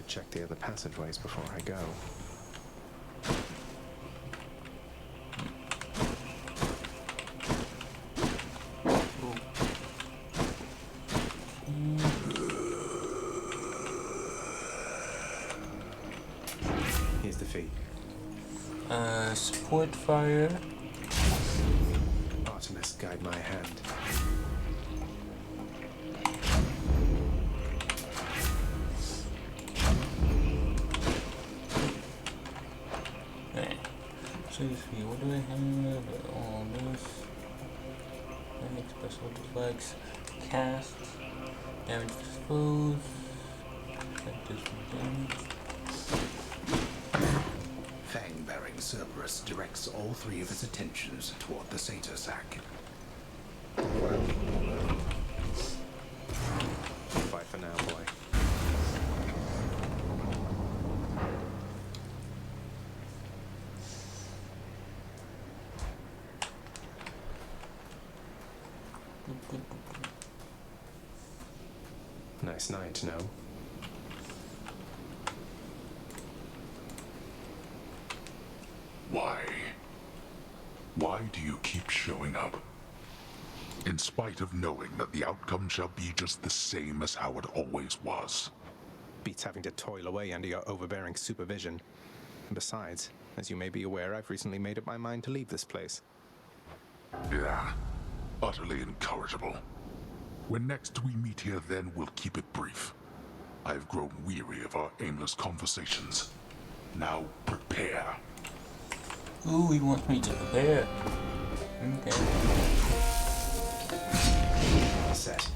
Check the other passageways before I go. Here's the fee. Support fire. Artemis, guide my hand. What do I have? All this. Special deflects. Cast. Damage foes. Fang-bearing Cerberus directs all three of its attentions toward the satyr sack. Bye for now, boy. Nice night, no? Why do you keep showing up? In spite of knowing that the outcome shall be just the same as how it always was. Beats having to toil away under your overbearing supervision. Besides, as you may be aware, I've recently made up my mind to leave this place. Yeah, utterly incorrigible. When next we meet here, then we'll keep it brief. I've grown weary of our aimless conversations. Now prepare. Ooh, he wants me to prepare. Okay. Set.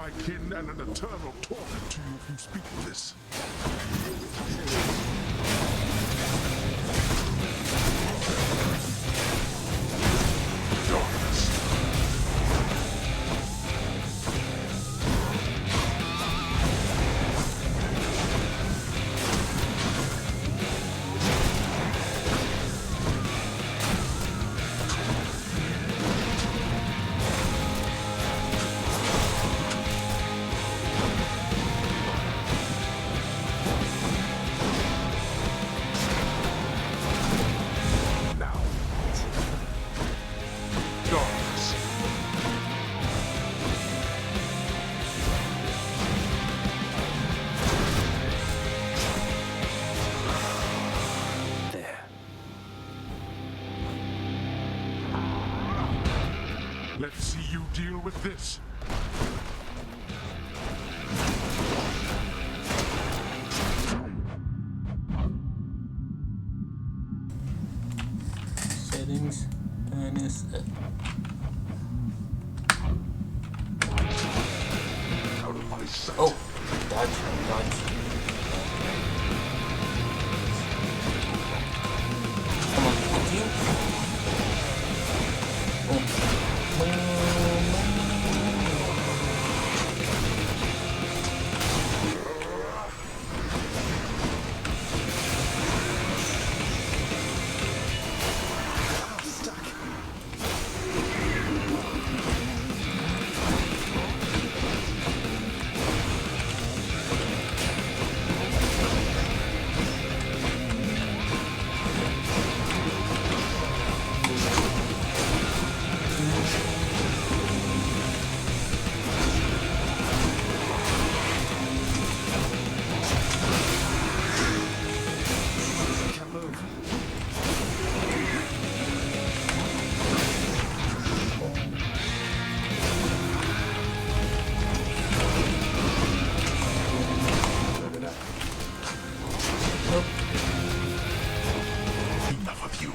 my kin and an eternal torment to you if you speak of this. Darkness. Now. Darkness. There. Let's see you deal with this. Settings, turn this up. Out of my sight. Oh, dodge, dodge. Come on, thank you. Stuck. Can't move. Enough of you.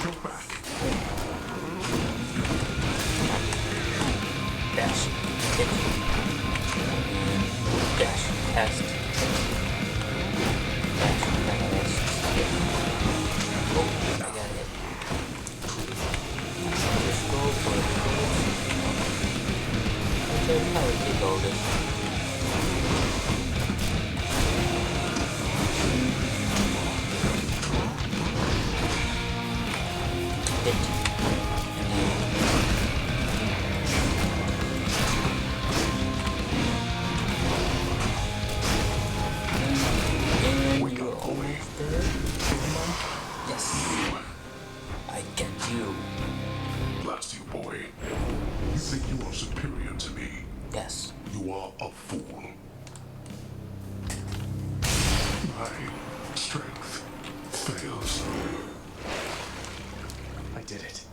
Go back. Dash, hit. Dash, cast. Dash, cast, hit. Oh, I got it. Let's go for it. Okay, how would you go this? Hit. And Wake you're up, boy. almost there. Come on. Yes. I get you. Blast you, boy. You think you are superior to me? Yes. You are a fool. My strength fails. I did it.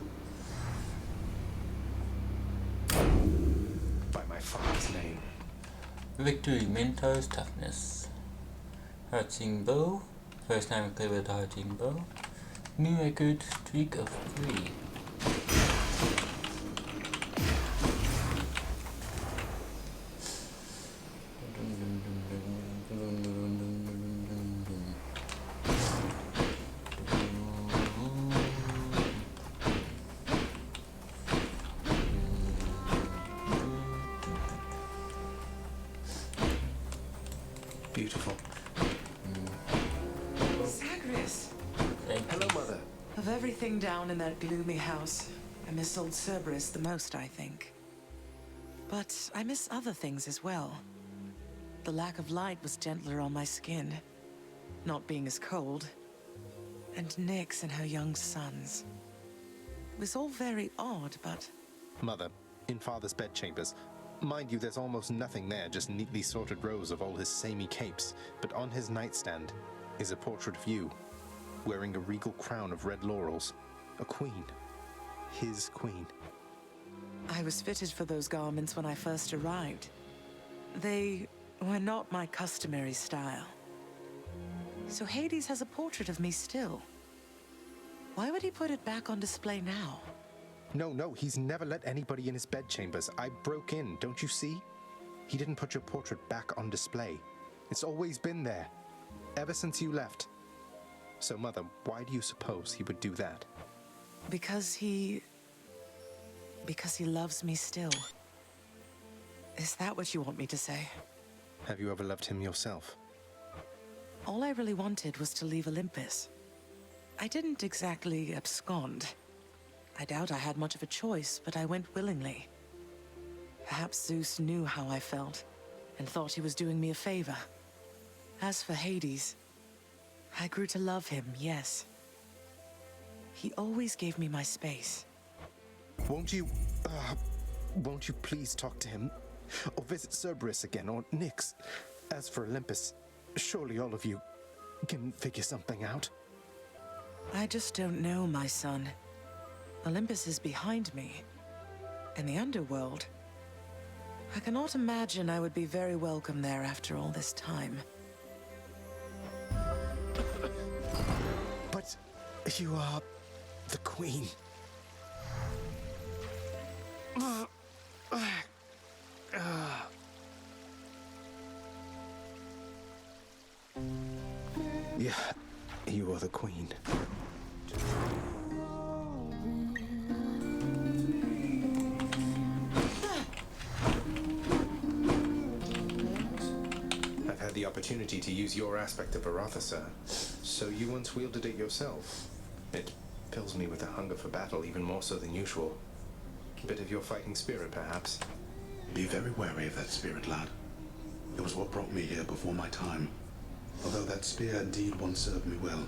By my father's name. Victory, Mentos, Toughness. Harting Bow. First time I played with Harting Bow. New record, streak of 3. Beautiful. Zagreus, Thank Hello, you. Mother. of everything down in that gloomy house, I miss old Cerberus the most, I think. But I miss other things as well. The lack of light was gentler on my skin, not being as cold. And Nyx and her young sons. It was all very odd, but Mother, in Father's bedchambers. Mind you, there's almost nothing there, just neatly sorted rows of all his samey capes. But on his nightstand is a portrait of you, wearing a regal crown of red laurels. A queen. His queen. I was fitted for those garments when I first arrived. They were not my customary style. So Hades has a portrait of me still. Why would he put it back on display now? No, he's never let anybody in his bedchambers. I broke in, don't you see? He didn't put your portrait back on display. It's always been there, ever since you left. So, Mother, why do you suppose he would do that? Because he loves me still. Is that what you want me to say? Have you ever loved him yourself? All I really wanted was to leave Olympus. I didn't exactly abscond. I doubt I had much of a choice, but I went willingly. Perhaps Zeus knew how I felt, and thought he was doing me a favor. As for Hades, I grew to love him, yes. He always gave me my space. Won't you please talk to him? Or visit Cerberus again, or Nyx? As for Olympus, surely all of you can figure something out. I just don't know, my son. Olympus is behind me. In the underworld, I cannot imagine I would be very welcome there after all this time. But you are the queen. Yeah, you are the queen. I've had the opportunity to use your aspect of Aratha, sir. So you once wielded it yourself. It fills me with a hunger for battle, even more so than usual. A bit of your fighting spirit, perhaps. Be very wary of that spirit, lad. It was what brought me here before my time. Although that spear indeed once served me well,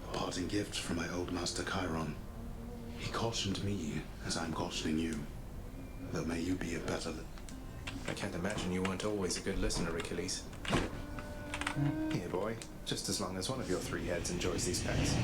a parting gift from my old master Chiron. He cautioned me as I'm cautioning you. Though may you be a better... I can't imagine you weren't always a good listener, Achilles. Here, boy. Just as long as one of your three heads enjoys these packs.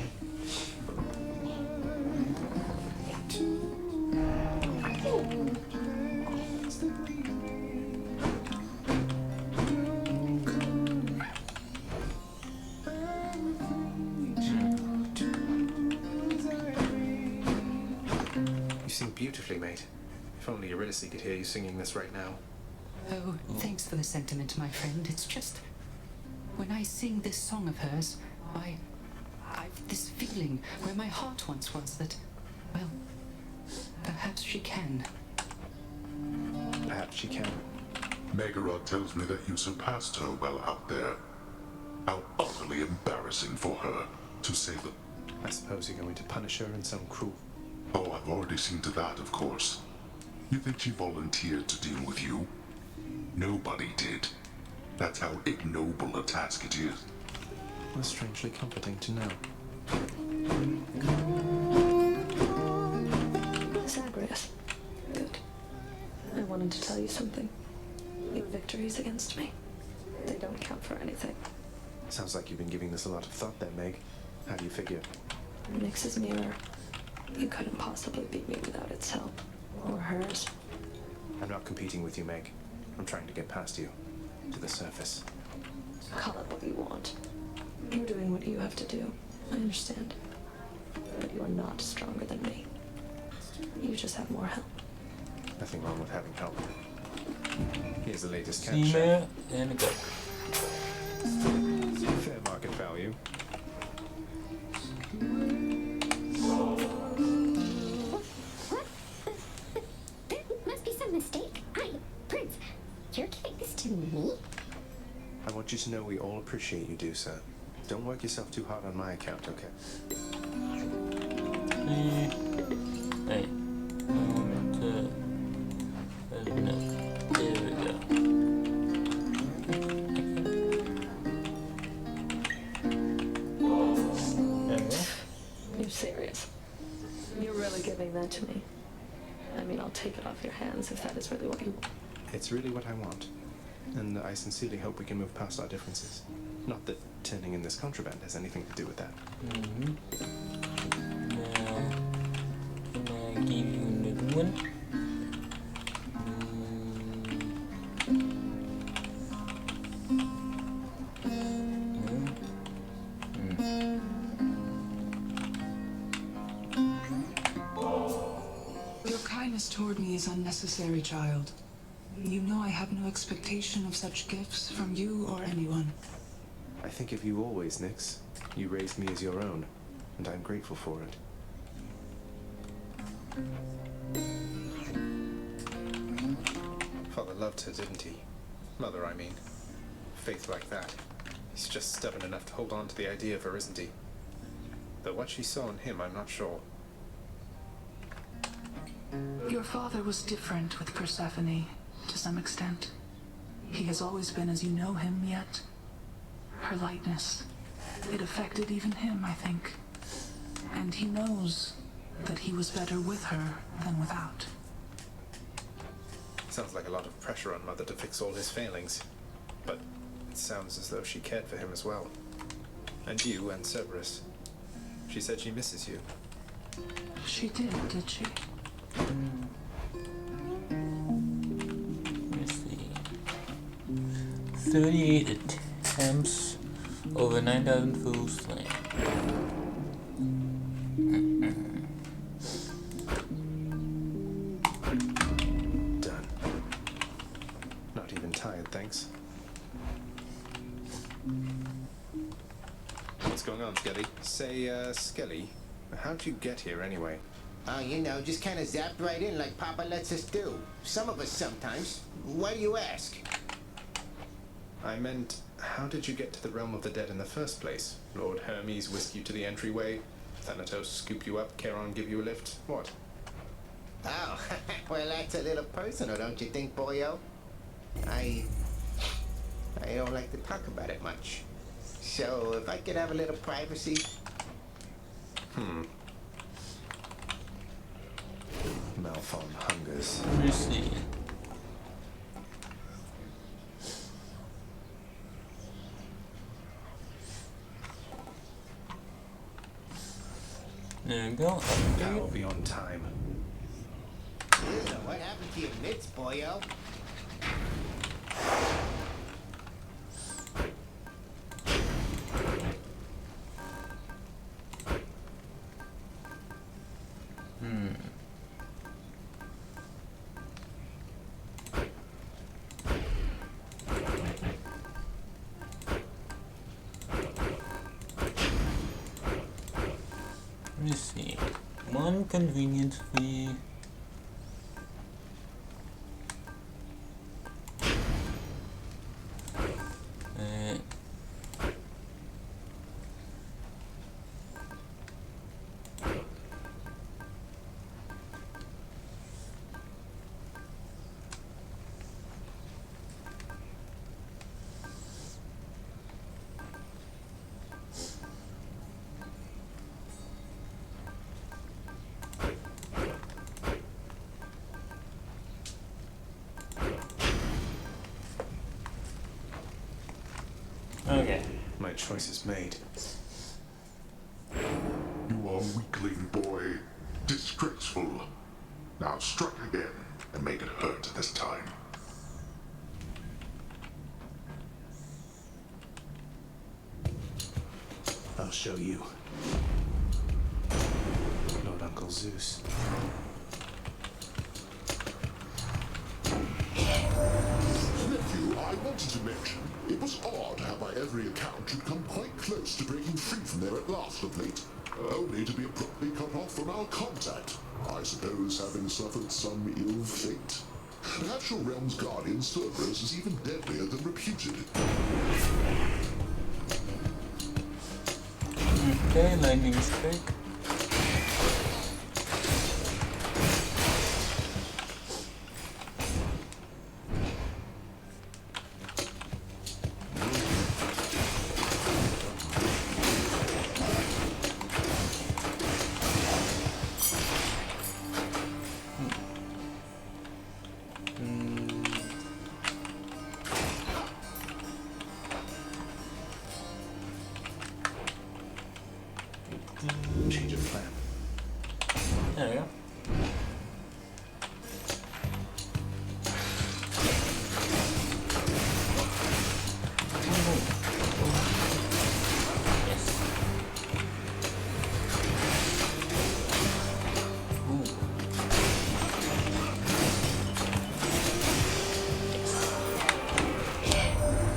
You sing beautifully, mate. If only Eurydice could hear you singing this right now. Oh, thanks for the sentiment, my friend. It's just... when I sing this song of hers, I've this feeling where my heart once was that, well, perhaps she can. Perhaps she can. Megarod tells me that you surpassed her well out there. How utterly embarrassing for her, to say the... I suppose you're going to punish her in some cruel... Oh, I've already seen to that, of course. You think she volunteered to deal with you? Nobody did. That's how ignoble a task it is. That's strangely comforting to know. Zagreus. Good. I wanted to tell you something. Your victories against me, they don't count for anything. Sounds like you've been giving this a lot of thought then, Meg. How do you figure? Nyx's mirror. You couldn't possibly beat me without its help. Or hers. I'm not competing with you, Meg. I'm trying to get past you. To the surface. Call it what you want. You're doing what you have to do. I understand. But you are not stronger than me. You just have more help. Nothing wrong with having help. Here's the latest cat Female and a goat. Fair market value. There must be some mistake. Prince, you're giving this to me? I want you to know we all appreciate you do, sir. Don't work yourself too hard on my account, okay? Hey, no. There we go. You're serious? You're really giving that to me? I mean, I'll take it off your hands if that is really what you want. It's really what I want. And I sincerely hope we can move past our differences. Not that turning in this contraband has anything to do with that. Now, can I give you another one? It's unnecessary, child. You know I have no expectation of such gifts from you or anyone. I think of you always, Nix. You raised me as your own, and I'm grateful for it. Father loved her, didn't he? Mother, I mean. Faith like that. He's just stubborn enough to hold on to the idea of her, isn't he? Though what she saw in him, I'm not sure. Your father was different with Persephone, to some extent. He has always been as you know him, yet her lightness, it affected even him, I think. And he knows that he was better with her than without. Sounds like a lot of pressure on Mother to fix all his failings. But it sounds as though she cared for him as well. And you and Cerberus. She said she misses you. She did she? Let's see. 38 attempts, over 9,000 fools slain. Done. Not even tired, thanks. What's going on, Skelly? Say, Skelly, how'd you get here anyway? Oh, you know, just kind of zapped right in like Papa lets us do. Some of us sometimes. Why do you ask? I meant, how did you get to the realm of the dead in the first place? Lord Hermes whisked you to the entryway? Thanatos scoop you up, Charon give you a lift? What? Oh, well, that's a little personal, don't you think, boyo? I don't like to talk about it much. So, if I could have a little privacy... Malphon hungers. Let's see. There we go. I'll be on time. Ew, what happened to your mitts, boyo? Let's see. One convenience fee. Okay. My choice is made. You are weakling, boy. Disgraceful. Now strike again and make it hurt this time. I'll show you. Lord Uncle Zeus. Nephew, I wanted to mention, it was odd how by every account you'd come quite close to breaking free from there at last of late, only to be abruptly cut off from our contact. I suppose having suffered some ill fate. Perhaps your realm's guardian, Cerberus, is even deadlier than reputed. Okay, lightning strike.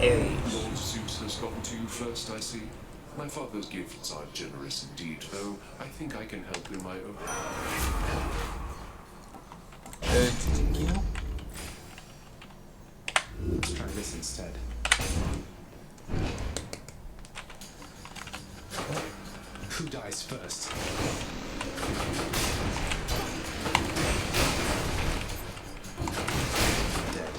Aries. Lord Zeus has gotten to you first, I see. My father's gifts are generous indeed, though I think I can help in my own. Urge to kill. Let's try this instead. Who dies first? Dead.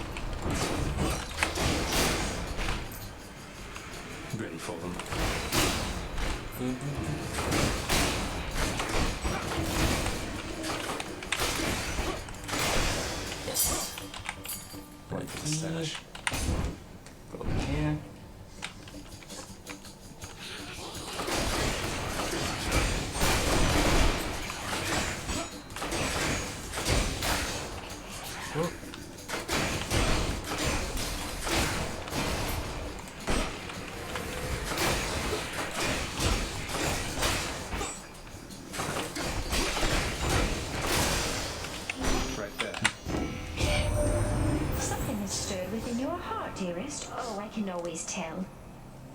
Ready for them. Yes. Right for the stash. Go here. Oh. Right there. Something has stirred within your heart, dearest. Oh, I can always tell.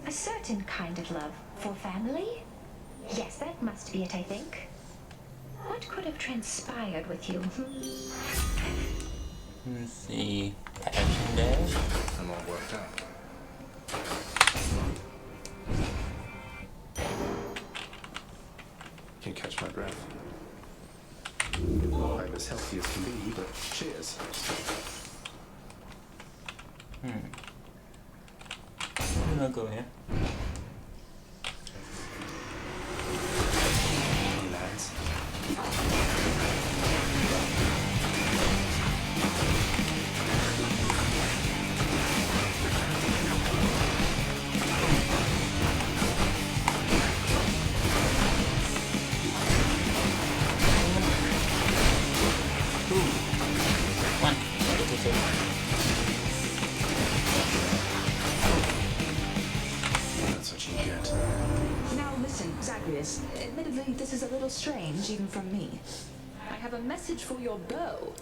A certain kind of love for family? Yes, that must be it, I think. What could have transpired with you? Let's see. Passion dash. I'm all worked up. Can't catch my breath. I'm as healthy as can be, but cheers. I'm gonna go here. Lads. One. Two. That's what you get. Now listen, Zagreus. Admittedly, this is a little strange, even from me. I have a message for your bow.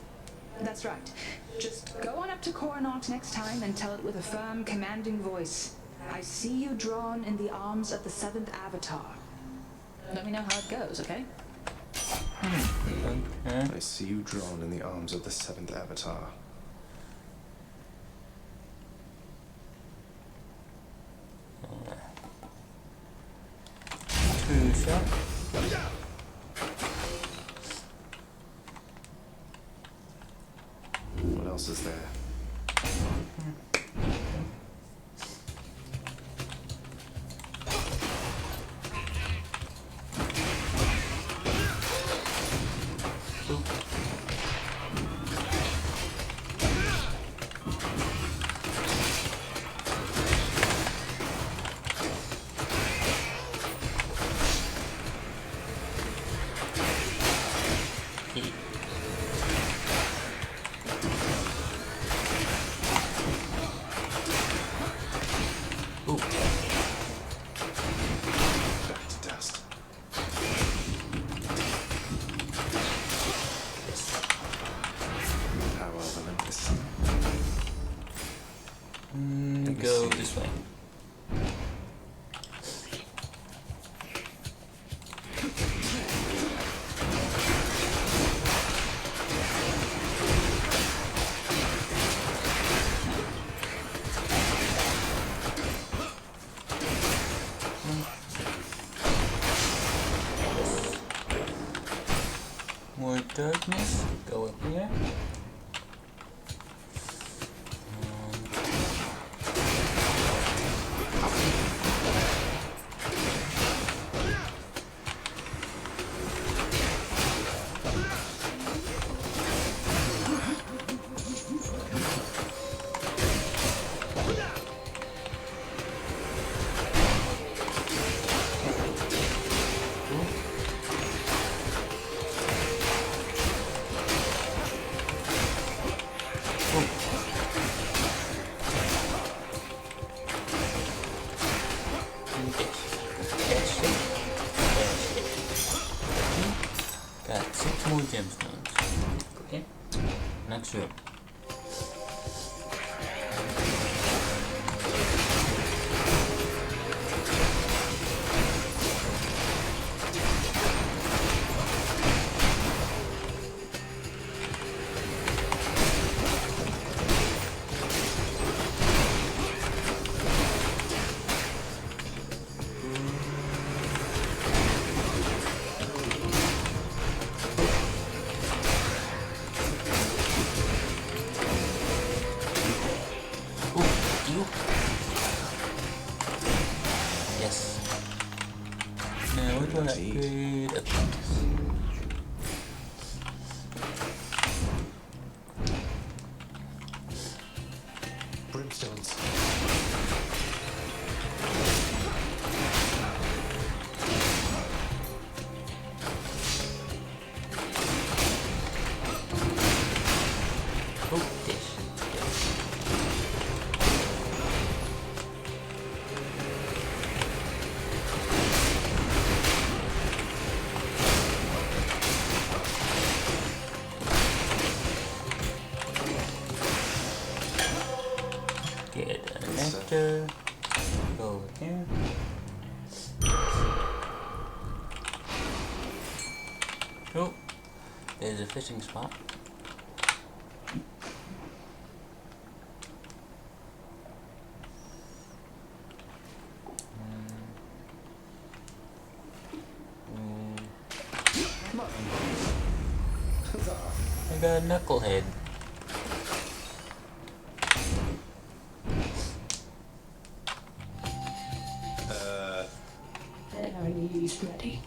That's right. Just go on up to Coronach next time and tell it with a firm, commanding voice. I see you drawn in the arms of the seventh avatar. Let me know how it goes, okay? Okay. I see you drawn in the arms of the seventh avatar. Two shot. What else is there? Back to dust. How relentless. Go this way. More darkness. Go up here. Got 6 more gemstones. Okay. Not sure. Yes. Now what do I upgrade? Apprentice. Brimstones. Oh, dish. Get an nectar. Go over here. Oh, there's a fishing spot. I got a knucklehead. Our knees ready.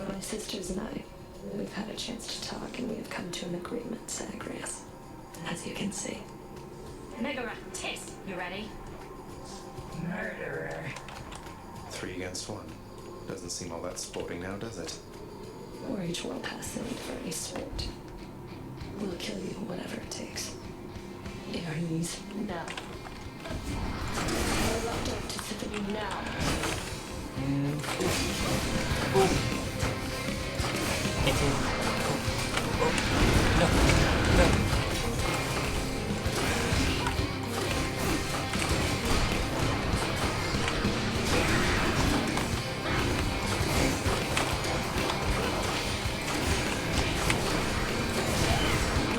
My sisters and I, we've had a chance to talk and we have come to an agreement, Zagreus. As you can see. Megara, Tiss, you ready? Murderer. 3 against 1. Doesn't seem all that sporting now, does it? Wage will pass the need for any sport. We'll kill you, whatever it takes. Our knees now. We're locked up to Tiffany now. You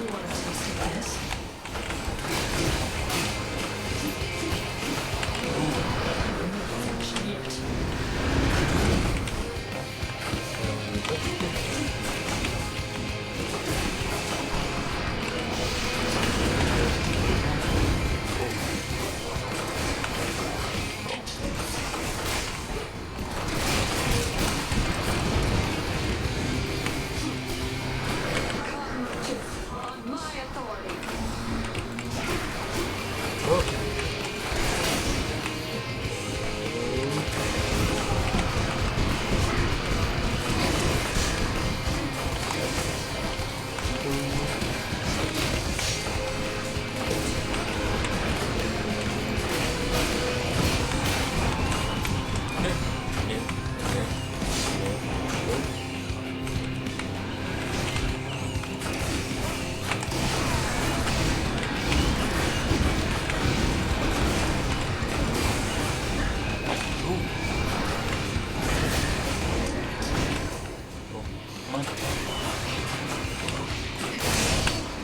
want a taste of this? On my authority.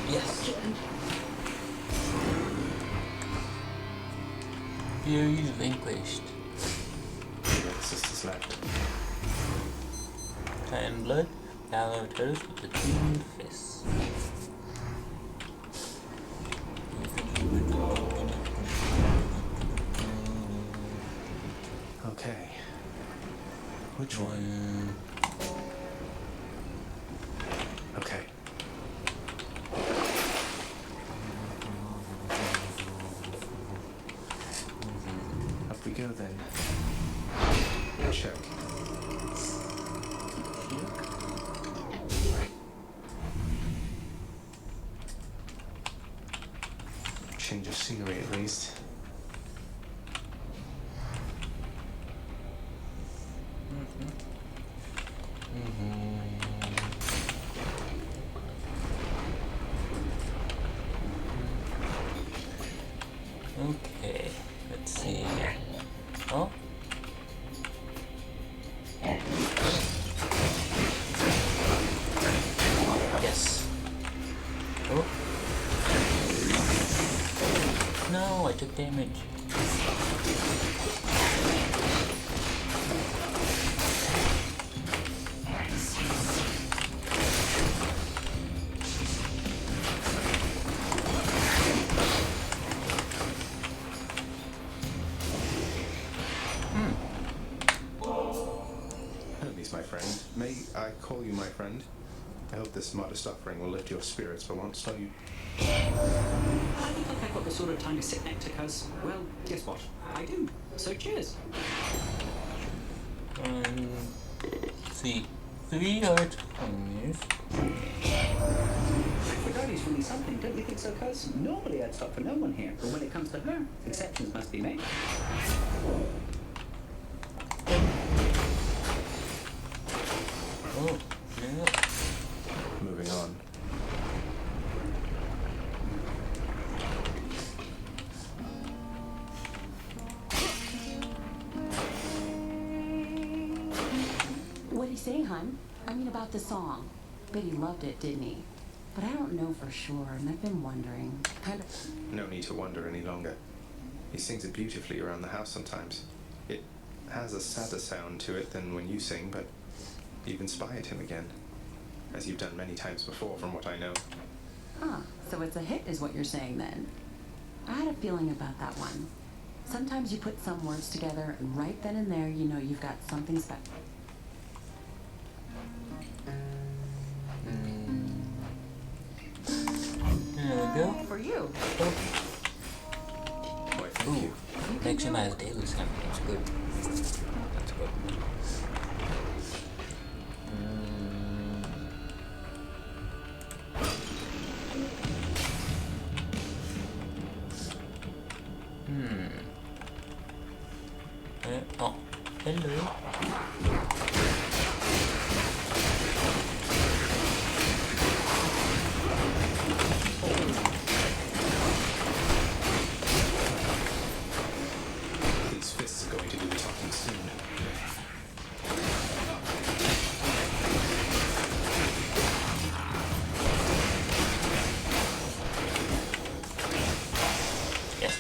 Yes. Fury's vanquished. Sisters left. Titan blood. Gallo toes with the tuned fists. Okay. Which one? Okay. Up we go then. Check. Change of scenery at least. Okay, let's see. Oh. Yes. Oh. No, I took damage. friend. May I call you my friend? I hope this modest offering will lift your spirits for once, so you... I think like I've got the sort of time to sit next to cuz, well, guess what? I do. So cheers. Let's see. 3 hearts corners. Aphrodite's really something, don't you think so, cuz? Normally I'd stop for no one here, but when it comes to her, exceptions must be made. Oh, yeah. Moving on. What'd he say, hon? I mean about the song. Bet he loved it, didn't he? But I don't know for sure, and I've been wondering. Kind of... No need to wonder any longer. He sings it beautifully around the house sometimes. It has a sadder sound to it than when you sing, but you've inspired him again. As you've done many times before, from what I know. Huh, so it's a hit is what you're saying then. I had a feeling about that one. Sometimes you put some words together, and right then and there, you know you've got something special. There we go. For you. Why, thank you. Maximize daily stamina. That's good. That's good. Oh, hello. These fists are going to do the talking soon. Yes.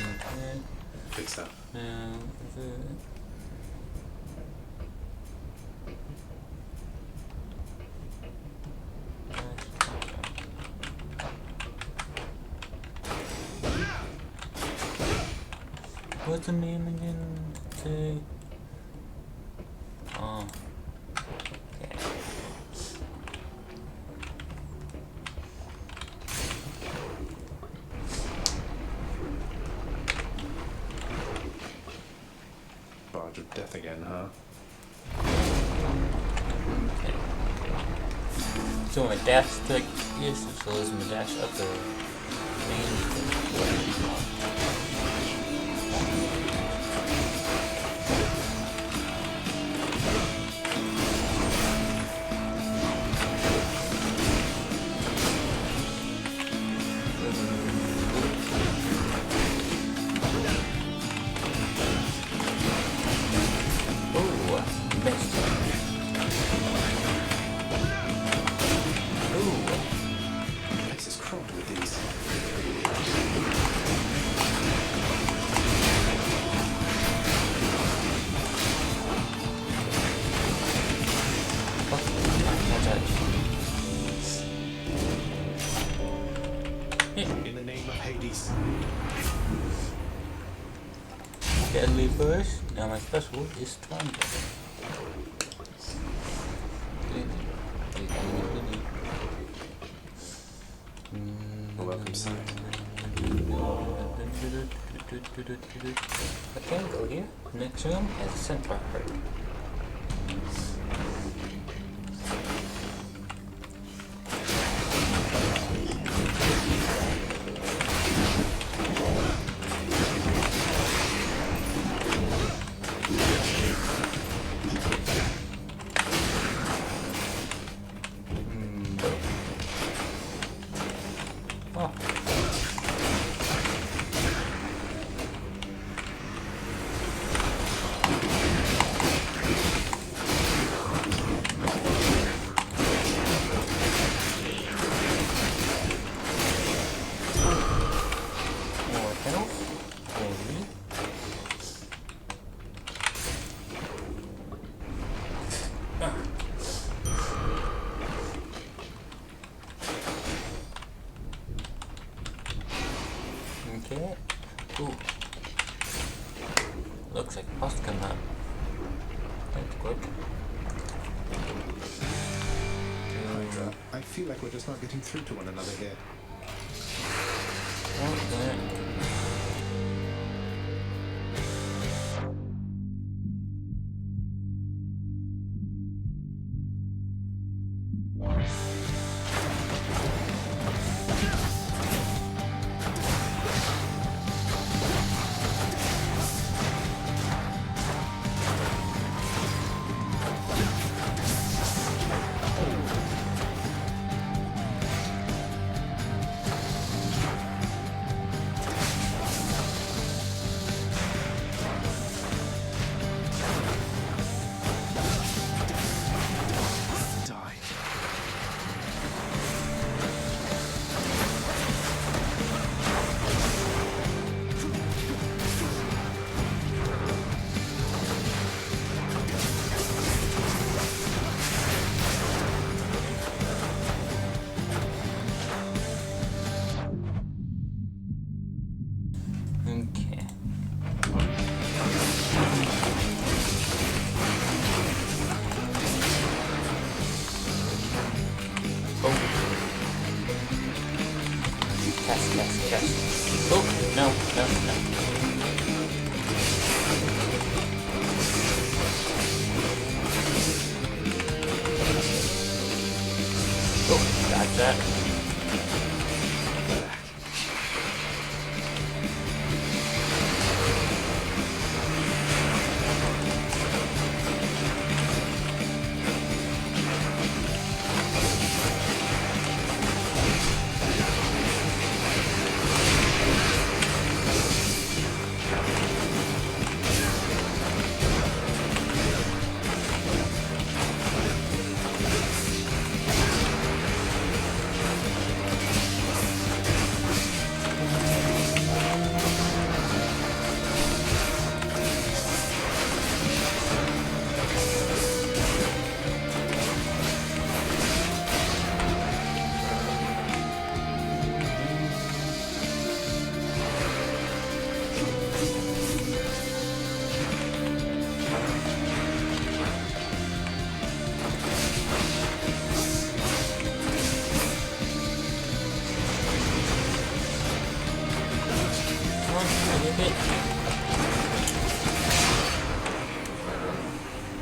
Okay. Good stuff. Now what's the name again? Say. Oh. Okay. Barge of death again, huh? Okay. So my dash trick is so is my dash up the main. Place is crawled with these. In the name of Hades. Deadly burst. Now my special is stronger. Welcome sight. I can go here. Next room has a central heart. Oh. looks like a boss coming up. That's good. Hydra, I feel like we're just not getting through to one another here. Chest. Oh, no. Oh, got that.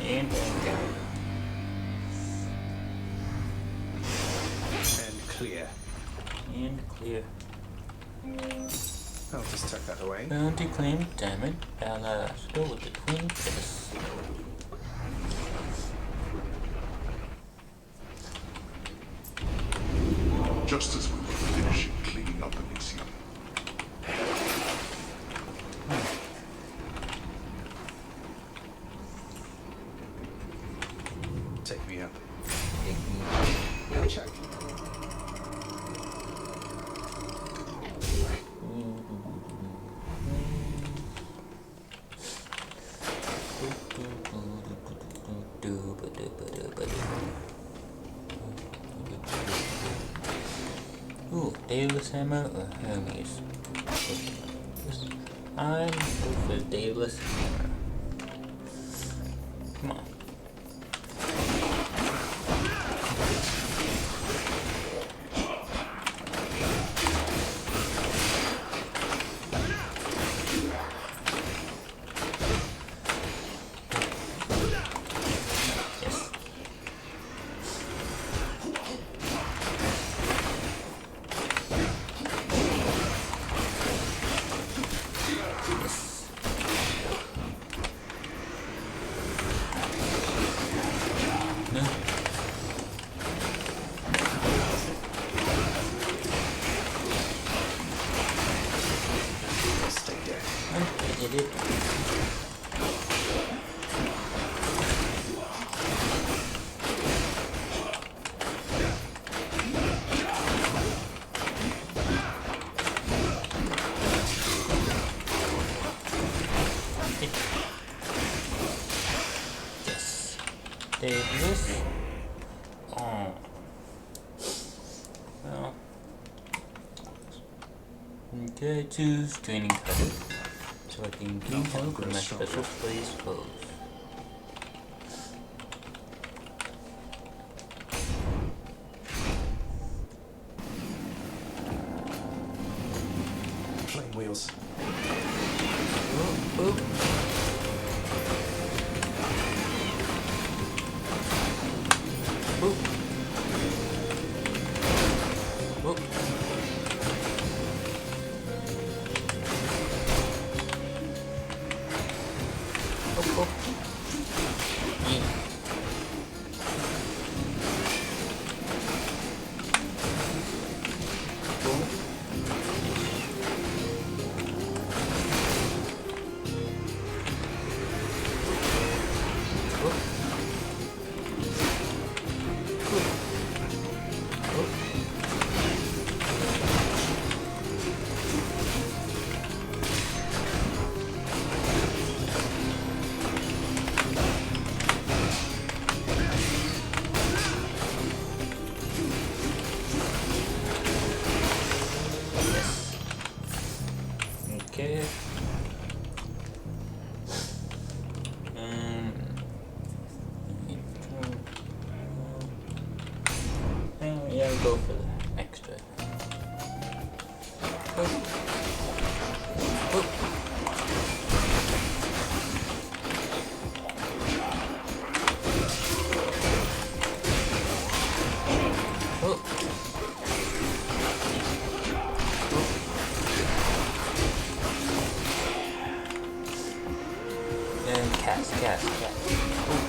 And clear. And clear. I'll just tuck that away. Bounty claim, damn it. Let's go with the twin chests. Just as we were finishing cleaning up Elysium. Take me up. Check. Ooh, Daedalus hammer or Hermes? I'm go for Daedalus hammer. Come on. Daedalus. Oh. Well. Okay, choose training credit. activating detail for my special place foes. Flame wheels. Oh, oh. Okay. Yeah, I'll go for the extra. Oh. Oh. Oh. And cast. Ooh.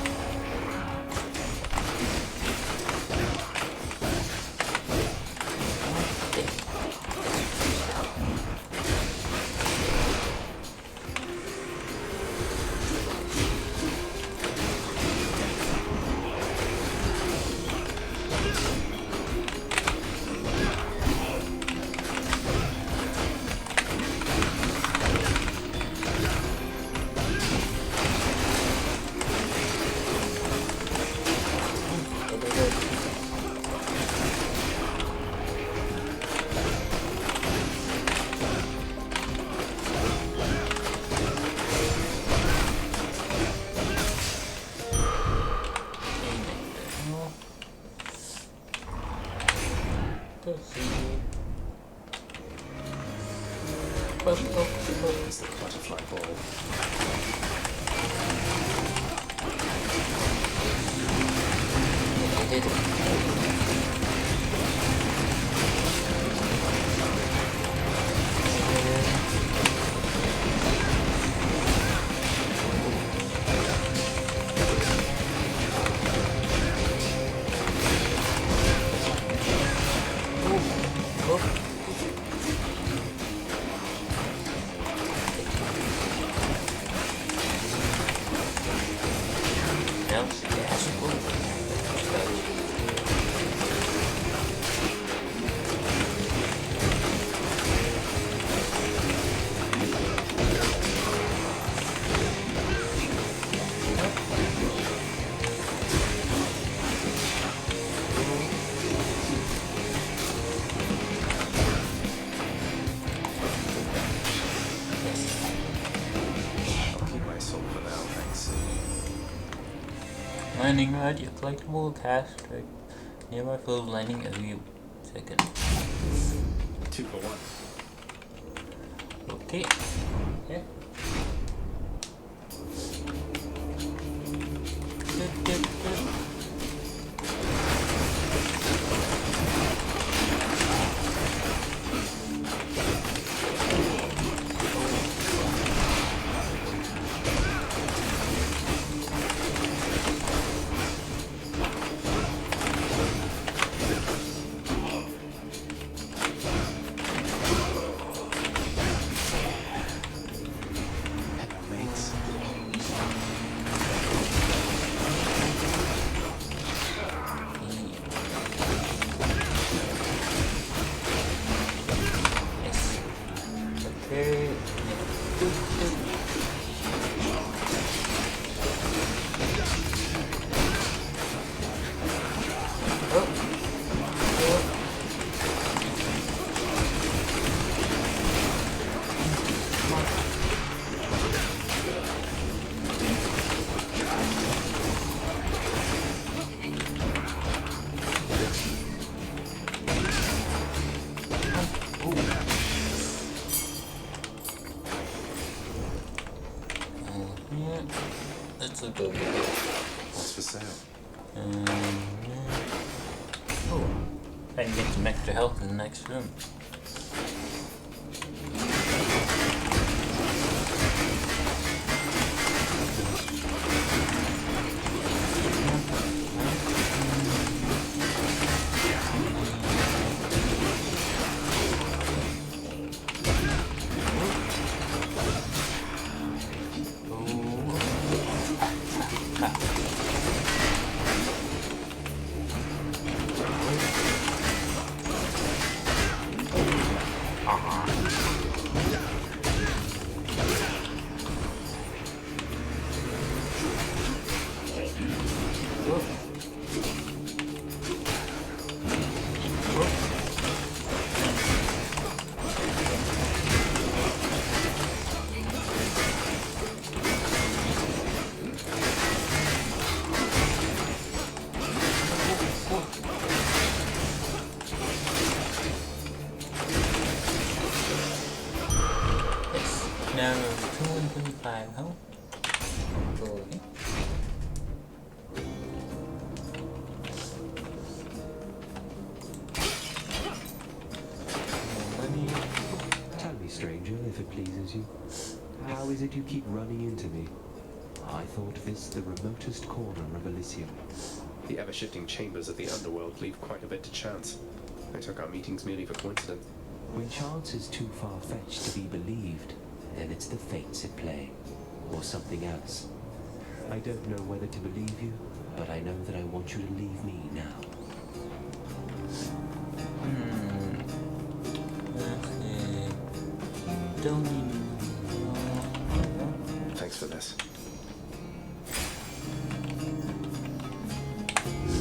It's the butterfly ball. I did it. Landing rod, your collectible cast trick. Nearby foes landing every second. 2 for 1. Okay. Yeah. Good. Let's look over here. What's for sale? Oh, I can get some extra health in the next room. Now 225 health. Go again. More money. Tell me, stranger, if it pleases you, how is it you keep running into me? I thought this the remotest corner of Elysium. The ever-shifting chambers of the underworld leave quite a bit to chance. I took our meetings merely for coincidence. When chance is too far-fetched to be believed, then it's the fates at play, or something else. I don't know whether to believe you, but I know that I want you to leave me now. Okay. Don't need Thanks for this.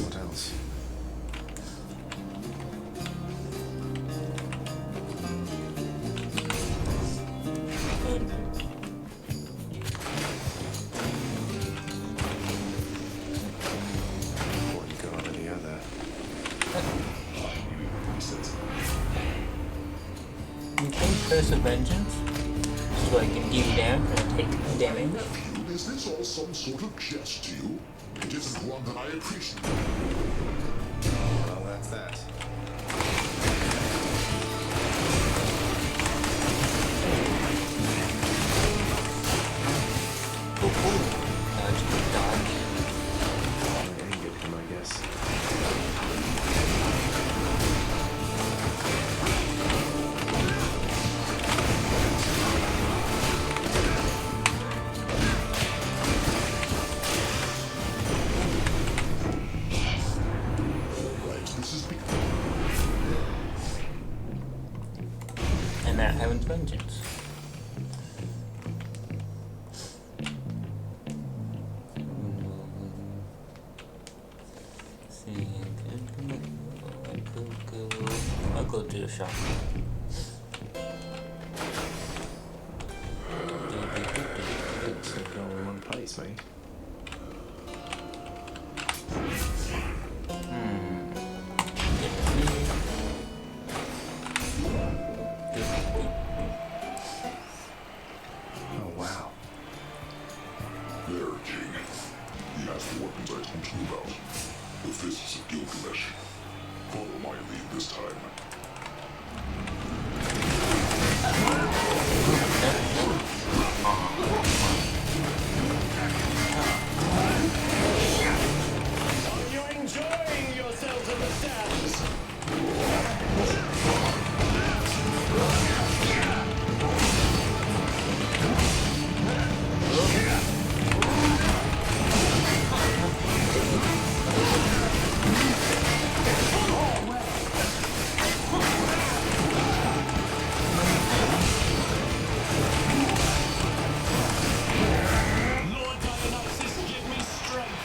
What else? One god or the other. You can curse of vengeance, so I can deal damage and take damage. Is this all some sort of jest to you? It isn't one that I appreciate. Well, that's that. I angered him, I guess. And now Heaven's Vengeance. See, I'll go to the shop. It's all in one place, mate. Oh, wow. There, King. He has the weapons I told you about. The Fists of Gilgamesh. Follow my lead this time. Are you enjoying yourselves in the stands? Lord Dionysus, give me strength.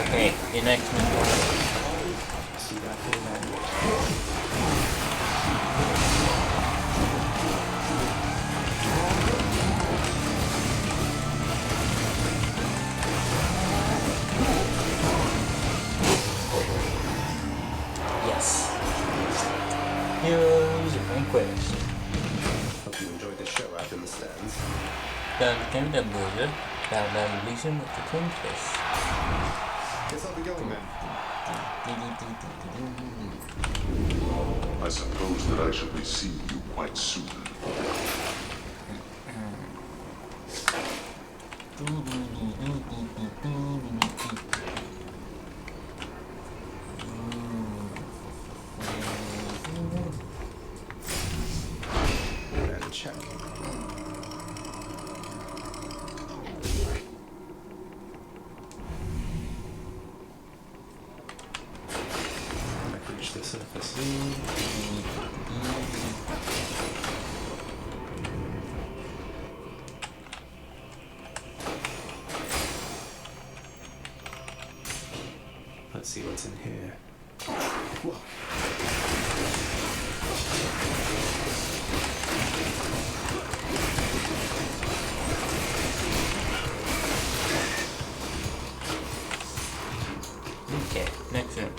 Okay, your next one. See that thing, man? Yes. Heroes Vanquished. Hope you enjoyed the show out in the stands. Down to Canada Border. Down Legion with the Twin Fists. Guess I'll be going then. I suppose that I shall be seeing you quite soon. And check. I've reached the surface. Let's see what's in here. Whoa. Okay, next room.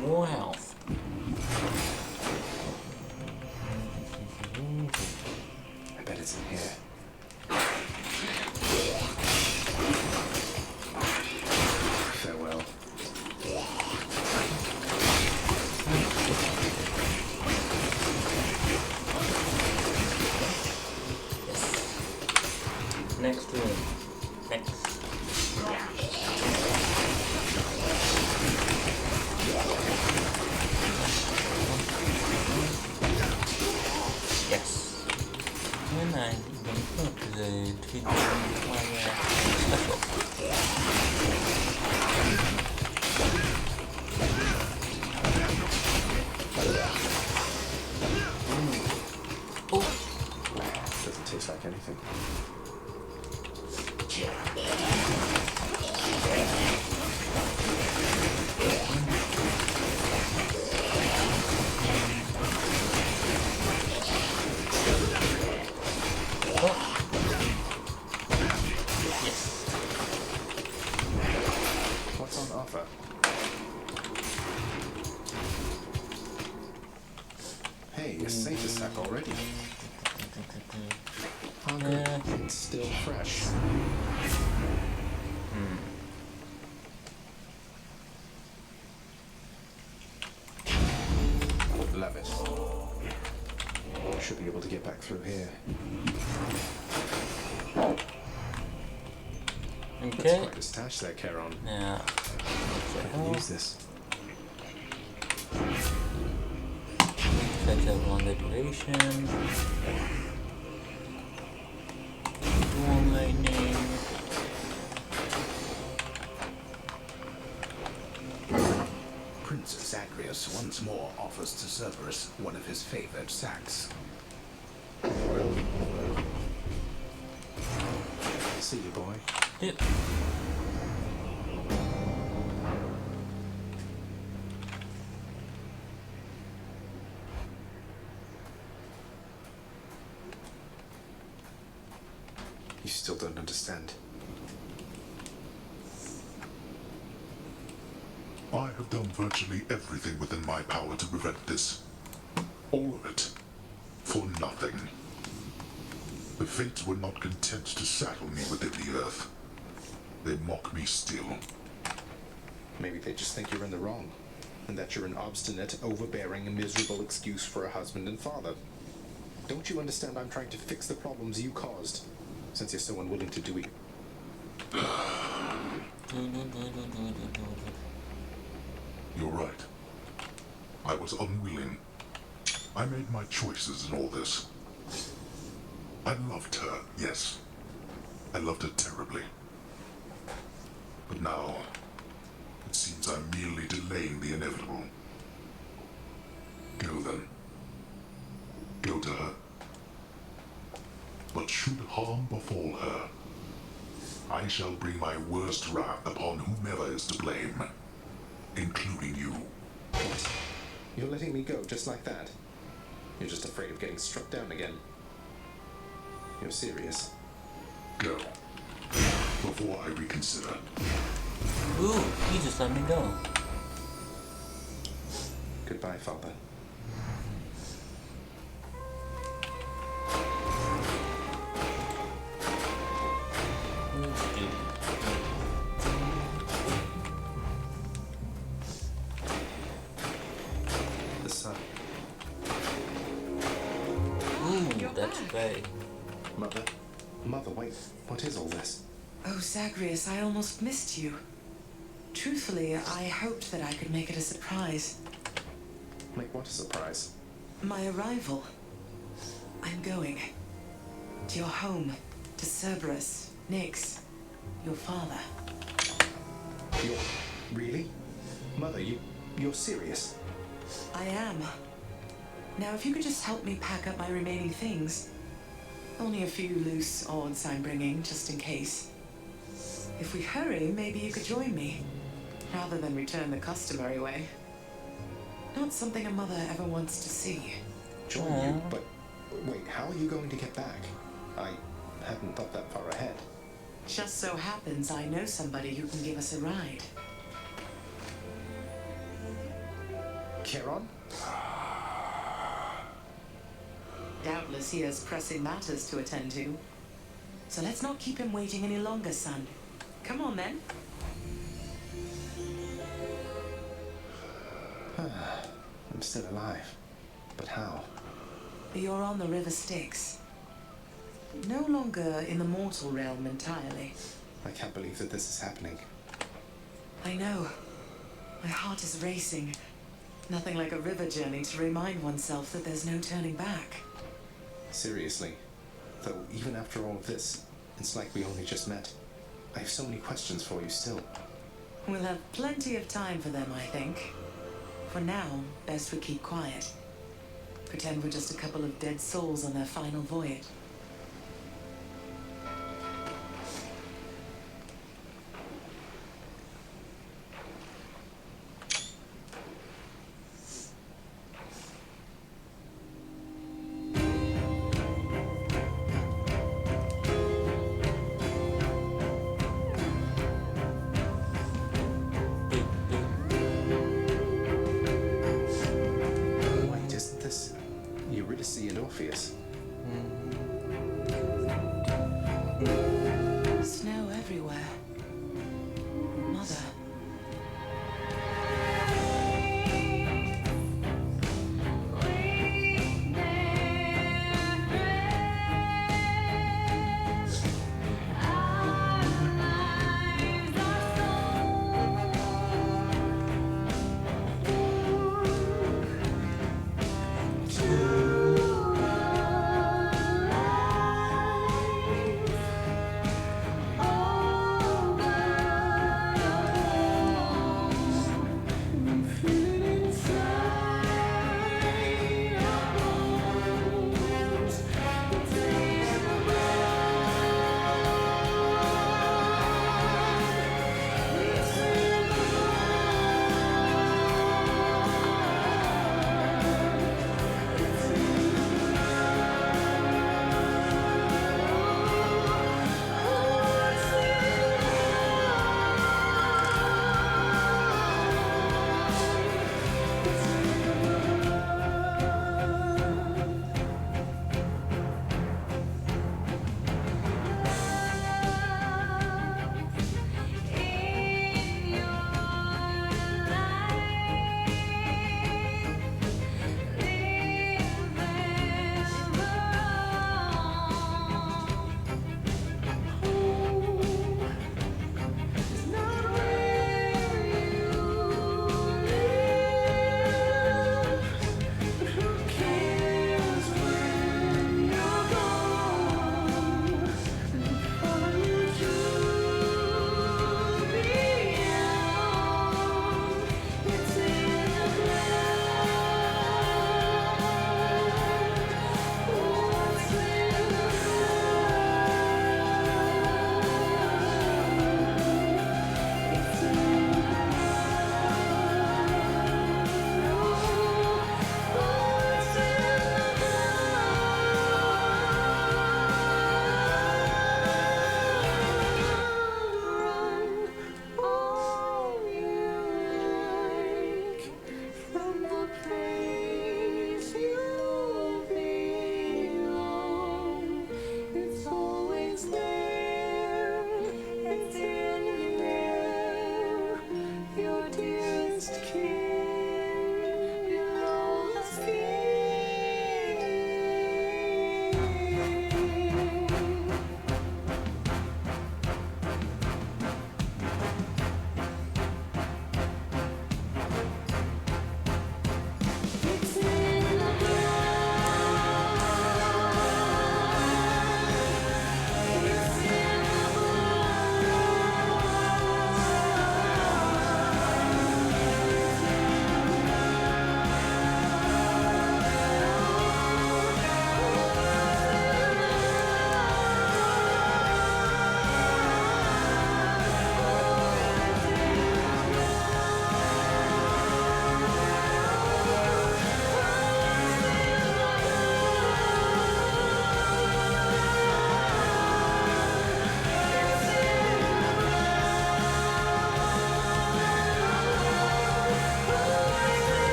More health. I bet it's in here. Farewell. Next room. Next. Yes. And I can put the tweet my special. Oh. Doesn't taste like anything. What's on offer? Hey, a satyr sack already. Hunger, it's still fresh. Levis. Should be able to get back through here. Okay. That's quite a stash there, Charon. Yeah. I can use this. Effects have longer duration. Dual lightning. Prince Zagreus once more offers to Cerberus one of his favored sacks. See you, boy. Yep. You still don't understand. I have done virtually everything within my power to prevent this. All of it. For nothing. The Fates were not content to saddle me within the earth. They mock me still. Maybe they just think you're in the wrong, and that you're an obstinate, overbearing, and miserable excuse for a husband and father. Don't you understand I'm trying to fix the problems you caused, since you're so unwilling to do it? You're right. I was unwilling. I made my choices in all this. I loved her, yes. I loved her terribly. But now, it seems I'm merely delaying the inevitable. Go then. Go to her. But should harm befall her, I shall bring my worst wrath upon whomever is to blame, including you. What? You're letting me go just like that? You're just afraid of getting struck down again. You're serious. Go. Before I reconsider. Ooh, you just let me go. Goodbye, Father. The sun. Ooh, that's great. Mother? Mother, wait. What is all this? Oh, Zagreus, I almost missed you. Truthfully, I hoped that I could make it a surprise. Make what a surprise? My arrival. I'm going. To your home. To Cerberus. Nyx. Your father. You're... really? Mother, you're serious? I am. Now, if you could just help me pack up my remaining things. Only a few loose odds I'm bringing, just in case. If we hurry, maybe you could join me. Rather than return the customary way. Not something a mother ever wants to see. Join you? But wait, how are you going to get back? I hadn't thought that far ahead. Just so happens I know somebody who can give us a ride. Charon? Doubtless he has pressing matters to attend to. So let's not keep him waiting any longer, son. Come on, then. I'm still alive. But how? You're on the River Styx. No longer in the mortal realm entirely. I can't believe that this is happening. I know. My heart is racing. Nothing like a river journey to remind oneself that there's no turning back. Seriously. Though, even after all of this, it's like we only just met. I have so many questions for you still. We'll have plenty of time for them, I think. For now, best we keep quiet. Pretend we're just a couple of dead souls on their final voyage. Wait, isn't this Eurydice and Orpheus?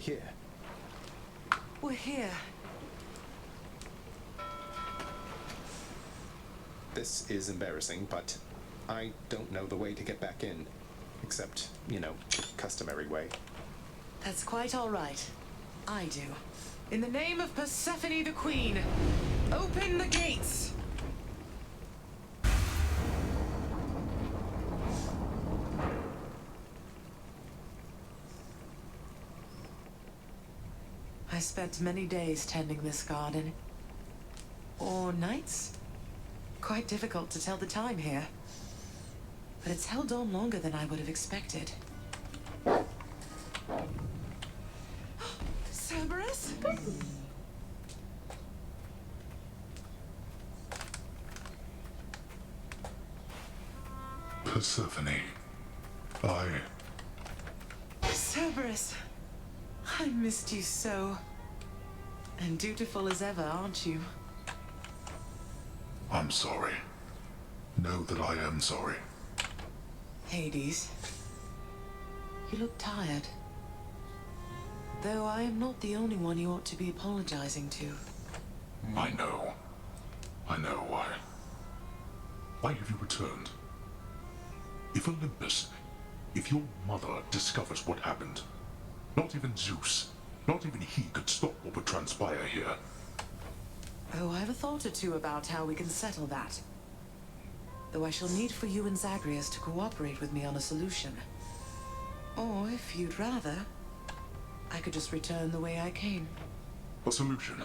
here. We're here. This is embarrassing, but I don't know the way to get back in. Except, you know, customary way. That's quite all right. I do. In the name of Persephone the Queen, open the gates! I spent many days tending this garden. Or nights? Quite difficult to tell the time here. But it's held on longer than I would have expected. Cerberus? Persephone, Cerberus, I missed you so. And dutiful as ever, aren't you? I'm sorry. Know that I am sorry. Hades, you look tired. Though I am not the only one you ought to be apologizing to. I know. I know why. Why have you returned? If Olympus, if your mother discovers what happened, not even Zeus, not even he could stop what would transpire here. Oh, I have a thought or two about how we can settle that. Though I shall need for you and Zagreus to cooperate with me on a solution. Or, if you'd rather, I could just return the way I came. A solution?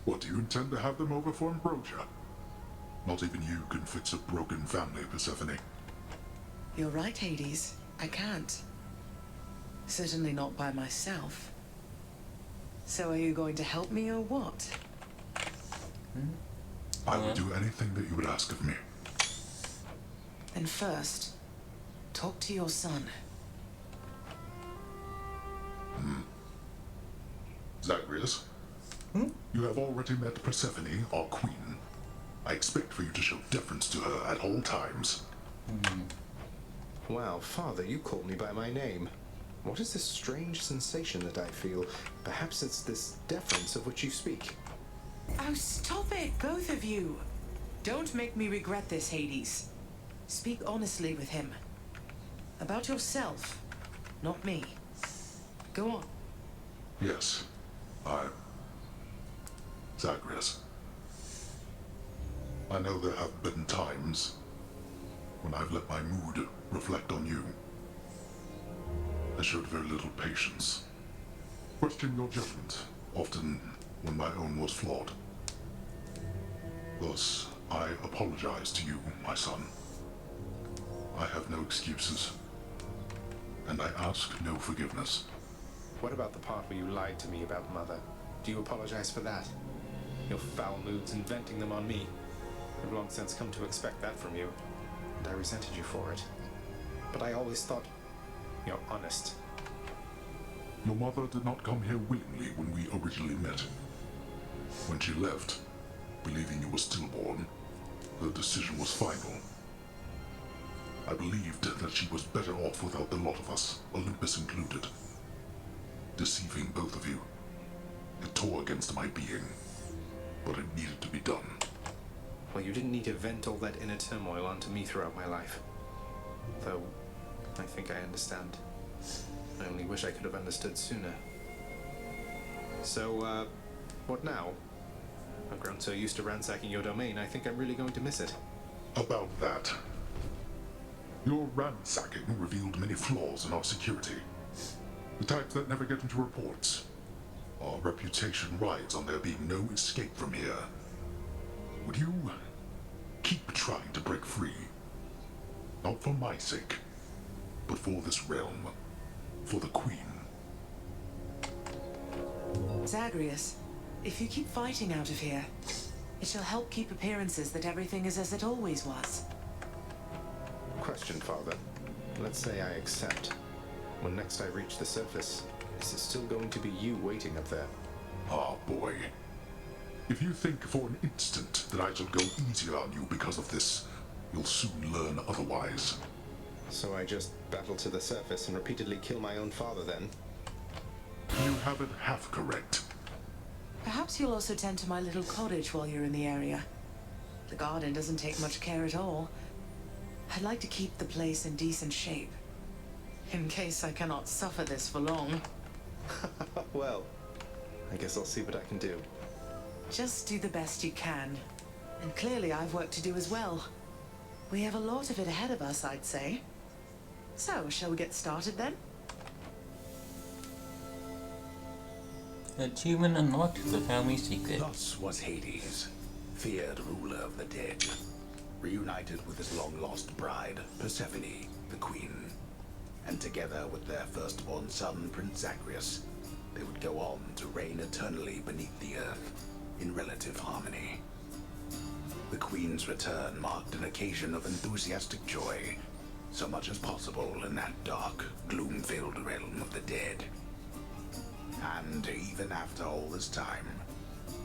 What, do you intend to have them over for ambrosia? Not even you can fix a broken family, Persephone. You're right, Hades. I can't. Certainly not by myself. So are you going to help me or what? I would do anything that you would ask of me. Then first, talk to your son. Zagreus? You have already met Persephone, our queen. I expect for you to show deference to her at all times. Wow, Father, you called me by my name. What is this strange sensation that I feel? Perhaps it's this deference of which you speak. Oh, stop it, both of you. Don't make me regret this, Hades. Speak honestly with him. About yourself, not me. Go on. Yes, Zagreus. I know there have been times when I've let my mood reflect on you. I showed very little patience. Questioned your judgment, often when my own was flawed. Thus, I apologize to you, my son. I have no excuses, and I ask no forgiveness. What about the part where you lied to me about Mother? Do you apologize for that? Your foul moods and venting them on me. I've long since come to expect that from you, and I resented you for it. But I always thought you're honest. Your mother did not come here willingly when we originally met. When she left, believing you were stillborn, her decision was final. I believed that she was better off without the lot of us, Olympus included. Deceiving both of you. It tore against my being, but it needed to be done. Well, you didn't need to vent all that inner turmoil onto me throughout my life. Though, I think I understand. I only wish I could have understood sooner. So, what now? I've grown so used to ransacking your domain, I think I'm really going to miss it. About that. Your ransacking revealed many flaws in our security. The types that never get into reports. Our reputation rides on there being no escape from here. Would you keep trying to break free? Not for my sake, but for this realm. For the Queen. Zagreus, if you keep fighting out of here, it shall help keep appearances that everything is as it always was. Question, Father. Let's say I accept. When next I reach the surface, is it still going to be you waiting up there? Ah, boy. If you think for an instant that I shall go easier on you because of this, you'll soon learn otherwise. So I just battle to the surface and repeatedly kill my own father then? You have it half correct. Perhaps you'll also tend to my little cottage while you're in the area. The garden doesn't take much care at all. I'd like to keep the place in decent shape, in case I cannot suffer this for long. Well, I guess I'll see what I can do. Just do the best you can. And clearly I've work to do as well. We have a lot of it ahead of us, I'd say. So, shall we get started then? Achievement unlocked, the family secret. Thus was Hades, feared ruler of the dead, reunited with his long-lost bride, Persephone, the queen. And together with their firstborn son, Prince Zagreus, they would go on to reign eternally beneath the earth, in relative harmony. The queen's return marked an occasion of enthusiastic joy, so much as possible in that dark, gloom-filled realm of the dead. And even after all this time,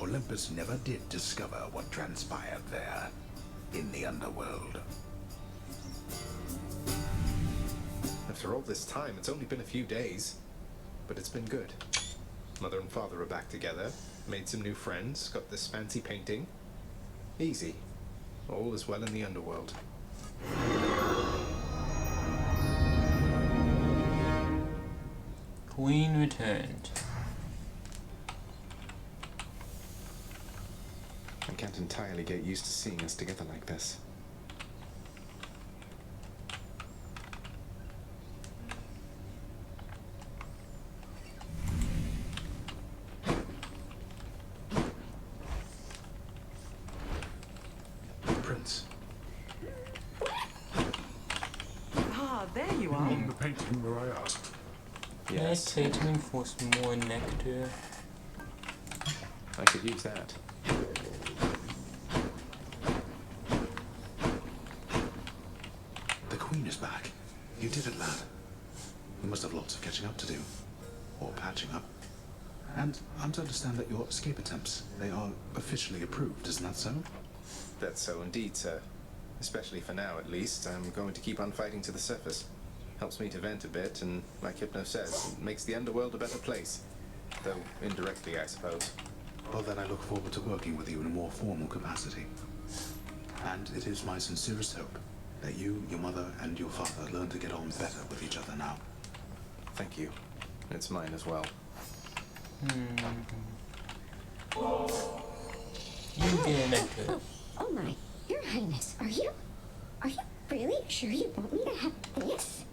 Olympus never did discover what transpired there, in the underworld. After all this time, it's only been a few days, but it's been good. Mother and father are back together, made some new friends, got this fancy painting. Easy. All is well in the underworld. Queen returned. I can't entirely get used to seeing us together like this. Prince. Ah, there you are. On the painting where I asked. Yes. Meditating for some more nectar. I could use that. The queen is back. You did it, lad. You must have lots of catching up to do. Or patching up. And I'm to understand that your escape attempts, they are officially approved, isn't that so? That's so indeed, sir. Especially for now, at least. I'm going to keep on fighting to the surface. Helps me to vent a bit, and like Hypno says, it makes the underworld a better place. Though indirectly, I suppose. Well, then I look forward to working with you in a more formal capacity. And it is my sincerest hope that you, your mother, and your father learn to get on better with each other now. Thank you. It's mine as well. You get nectar. Oh my, Your Highness, are you really sure you want me to have this?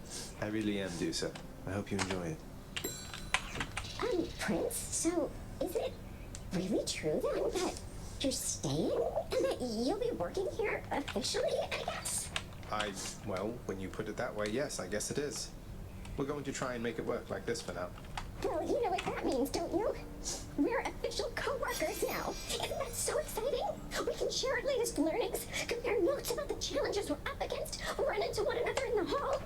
I really am, Dusa. I hope you enjoy it. Prince, so is it really true then that you're staying and that you'll be working here officially, I guess? Well, when you put it that way, yes, I guess it is. We're going to try and make it work like this for now. Well, you know what that means, don't you? We're official co-workers now. Isn't that so exciting? We can share our latest learnings, compare notes about the challenges we're up against, run into one another in the hall.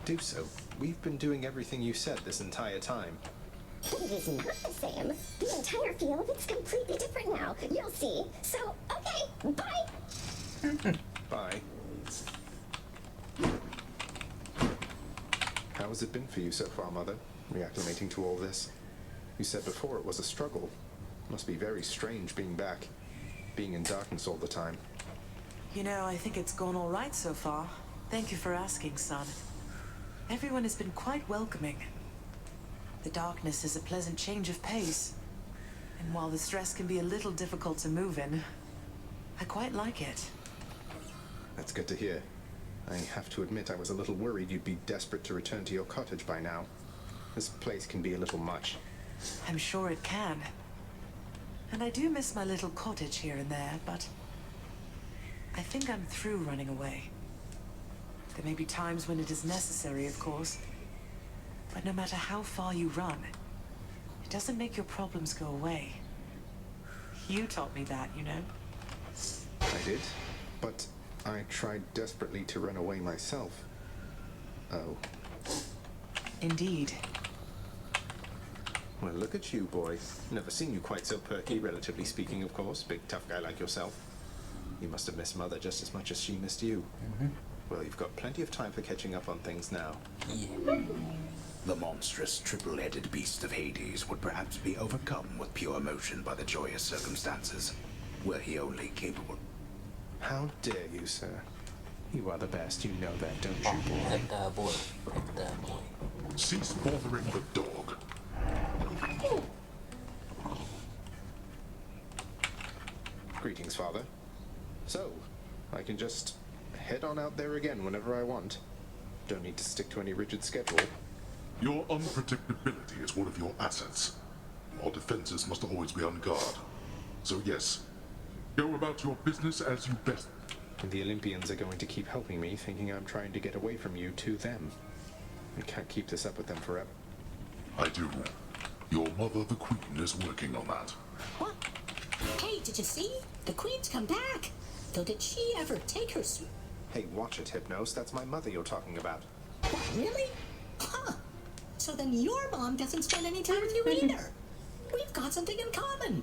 Do so. We've been doing everything you said this entire time. But it is not the same. The entire feel of it's completely different now. You'll see. So, okay, bye. Bye. How has it been for you so far, Mother? Reacclimating to all this? You said before it was a struggle. Must be very strange being back. Being in darkness all the time. You know, I think it's gone all right so far. Thank you for asking, son. Everyone has been quite welcoming. The darkness is a pleasant change of pace. And while the stress can be a little difficult to move in, I quite like it. That's good to hear. I have to admit I was a little worried you'd be desperate to return to your cottage by now. This place can be a little much. I'm sure it can. And I do miss my little cottage here and there, but I think I'm through running away. There may be times when it is necessary, of course. But no matter how far you run, it doesn't make your problems go away. You taught me that, you know. I did, but I tried desperately to run away myself. Oh. Indeed. Well, look at you, boy. Never seen you quite so perky, relatively speaking, of course. Big, tough guy like yourself. You must have missed Mother just as much as she missed you. Well, you've got plenty of time for catching up on things now. Yeah. The monstrous triple-headed beast of Hades would perhaps be overcome with pure emotion by the joyous circumstances, were he only capable. How dare you, sir? You are the best, you know that, don't you, boy? Hector boy. Hector boy. Cease bothering the dog. Greetings, Father. So, I can just head on out there again whenever I want. Don't need to stick to any rigid schedule. Your unpredictability is one of your assets. Our defenses must always be on guard. So yes, go about your business as you best. And the Olympians are going to keep helping me, thinking I'm trying to get away from you to them. I can't keep this up with them forever. I do. Your mother, the Queen, is working on that. What? Hey, did you see? The Queen's come back. Though did she ever take her Hey, watch it, Hypnos. That's my mother you're talking about. What, really? Huh. So then your mom doesn't spend any time with you either. We've got something in common.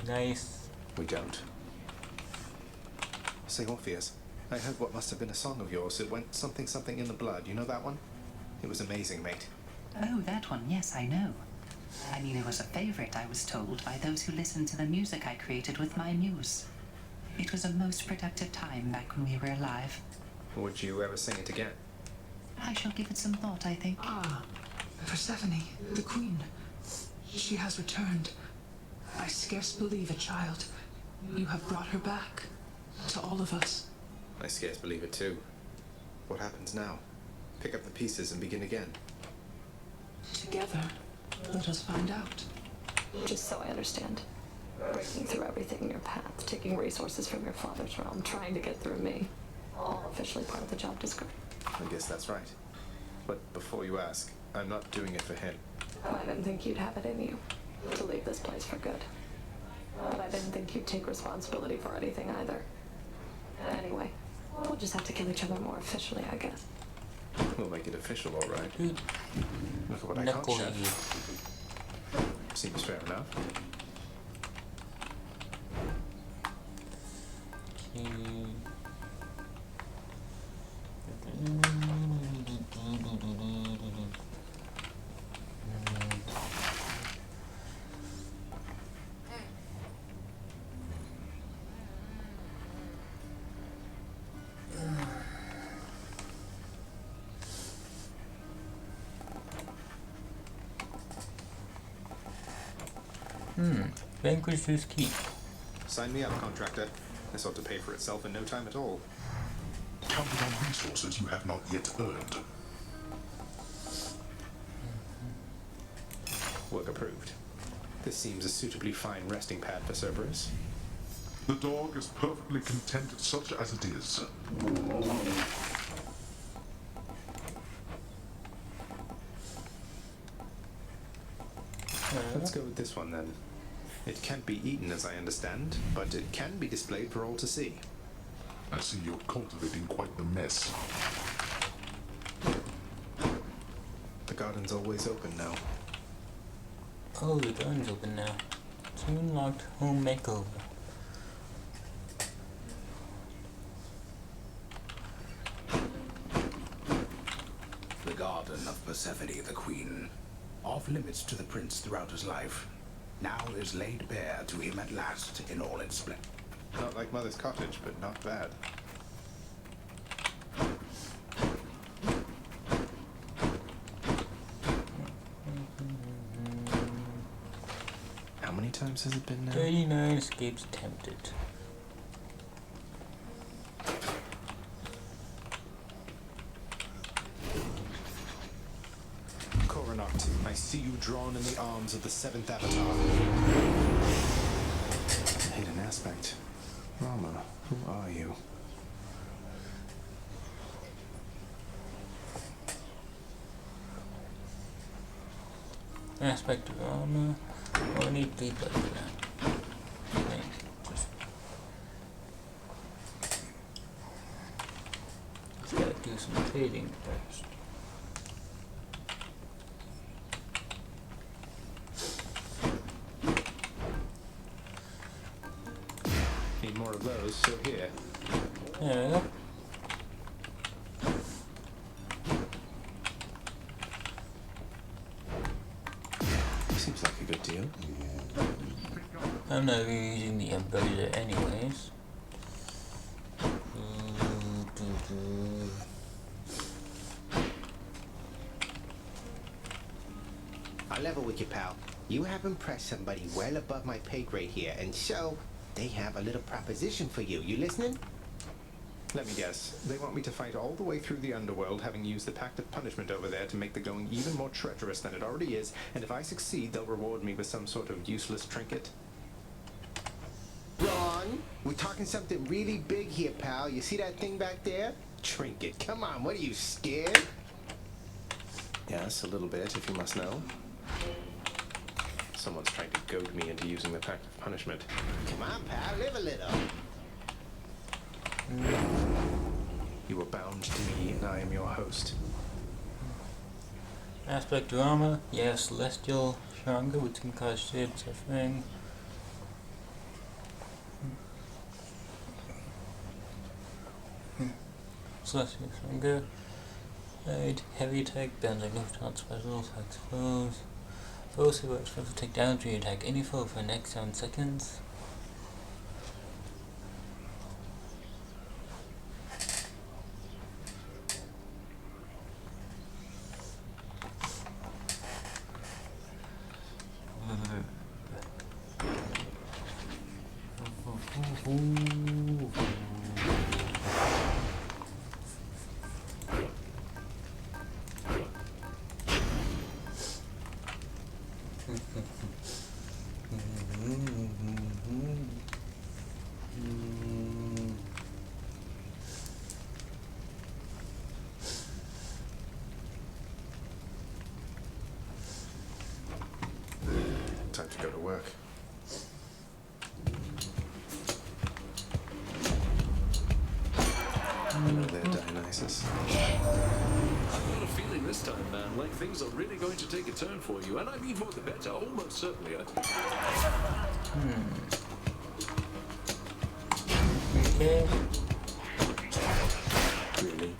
Nice. We don't. Say, Orpheus, I heard what must have been a song of yours. It went something something in the blood. You know that one? It was amazing, mate. Oh, that one, yes, I know. I mean, it was a favorite, I was told, by those who listened to the music I created with my muse. It was a most productive time back when we were alive. Would you ever sing it again? I shall give it some thought, I think. Ah, Persephone, the Queen. She has returned. I scarce believe it, child. You have brought her back. To all of us. I scarce believe it too. What happens now? Pick up the pieces and begin again. Together, let us find out. Just so I understand. Breaking through everything in your path, taking resources from your father's realm, trying to get through me. All officially part of the job description. I guess that's right. But before you ask, I'm not doing it for him. I didn't think you'd have it in you to leave this place for good. But I didn't think you'd take responsibility for anything either. Anyway, we'll just have to kill each other more officially, I guess. We'll make it official, all right. Dude. Look at what I caught, Chef. Seems fair enough. Vanquisher's Keep. Sign me up, contractor. This ought to pay for itself in no time at all. Counted on resources you have not yet earned. Work approved. This seems a suitably fine resting pad for Cerberus. The dog is perfectly content such as it is. Let's go with this one then. It can't be eaten as I understand, but it can be displayed for all to see. I see you're cultivating quite the mess. The garden's always open now. Oh, the garden's open now. Soon locked home makeover. The garden of Persephone the Queen, off limits to the prince throughout his life, now is laid bare to him at last in all its splendor. Not like Mother's cottage, but not bad. How many times has it been now? 39 escapes attempted. Coronaut, I see you drawn in the arms of the seventh avatar. Hidden aspect. Rama, who are you? Aspect of armor. Oh, I need people for that. Okay, just gotta do some trading first. Need more of those, so here. There we go. I'm not really using the umbrella anyways. I'll level with you, pal. You have impressed somebody well above my pay grade here, and so they have a little proposition for you. You listening? Let me guess. They want me to fight all the way through the underworld, having used the Pact of Punishment over there to make the going even more treacherous than it already is, and if I succeed, they'll reward me with some sort of useless trinket. Wrong. We're talking something really big here, pal. You see that thing back there? Trinket. Come on, what are you, scared? Yes, a little bit, if you must know. Someone's trying to goad me into using the Pact of Punishment. Come on, pal, live a little. You are bound to me, and I am your host. Aspect drama, yes, celestial, stronger with some caused suffering. Celestial stronger. Light, heavy attack, bouncing Lufthansa specials, attacks foes. Foes who are supposed to take down to attack any foe for the next 7 seconds. Time to go to work. Hello there, Dionysus. I've got a feeling this time, man, like things are really going to take a turn for you, and I mean for the better, almost certainly. Okay. Really?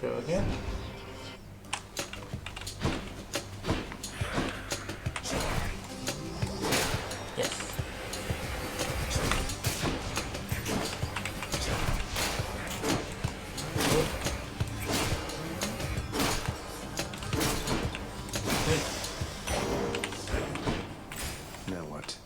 Go again. Now what?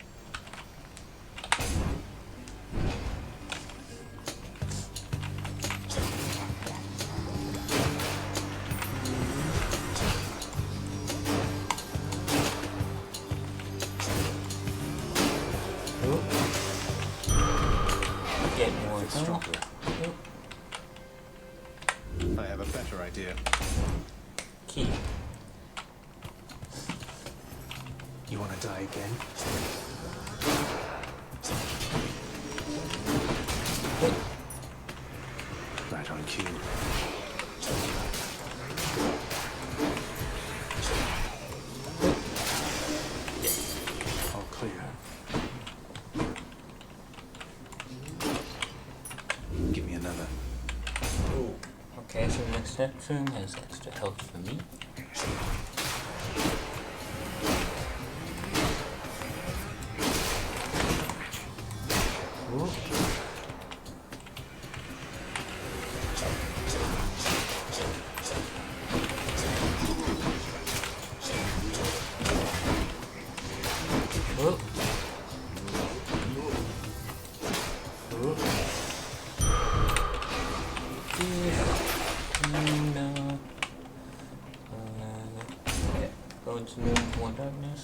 Get more stronger. I have a better idea. Key. You want to die again? Right on cue. All clear. Give me another. Ooh. Okay, so the next section has extra health for me. Ooh. Ooh. Ooh. No. Yeah. Go into more darkness.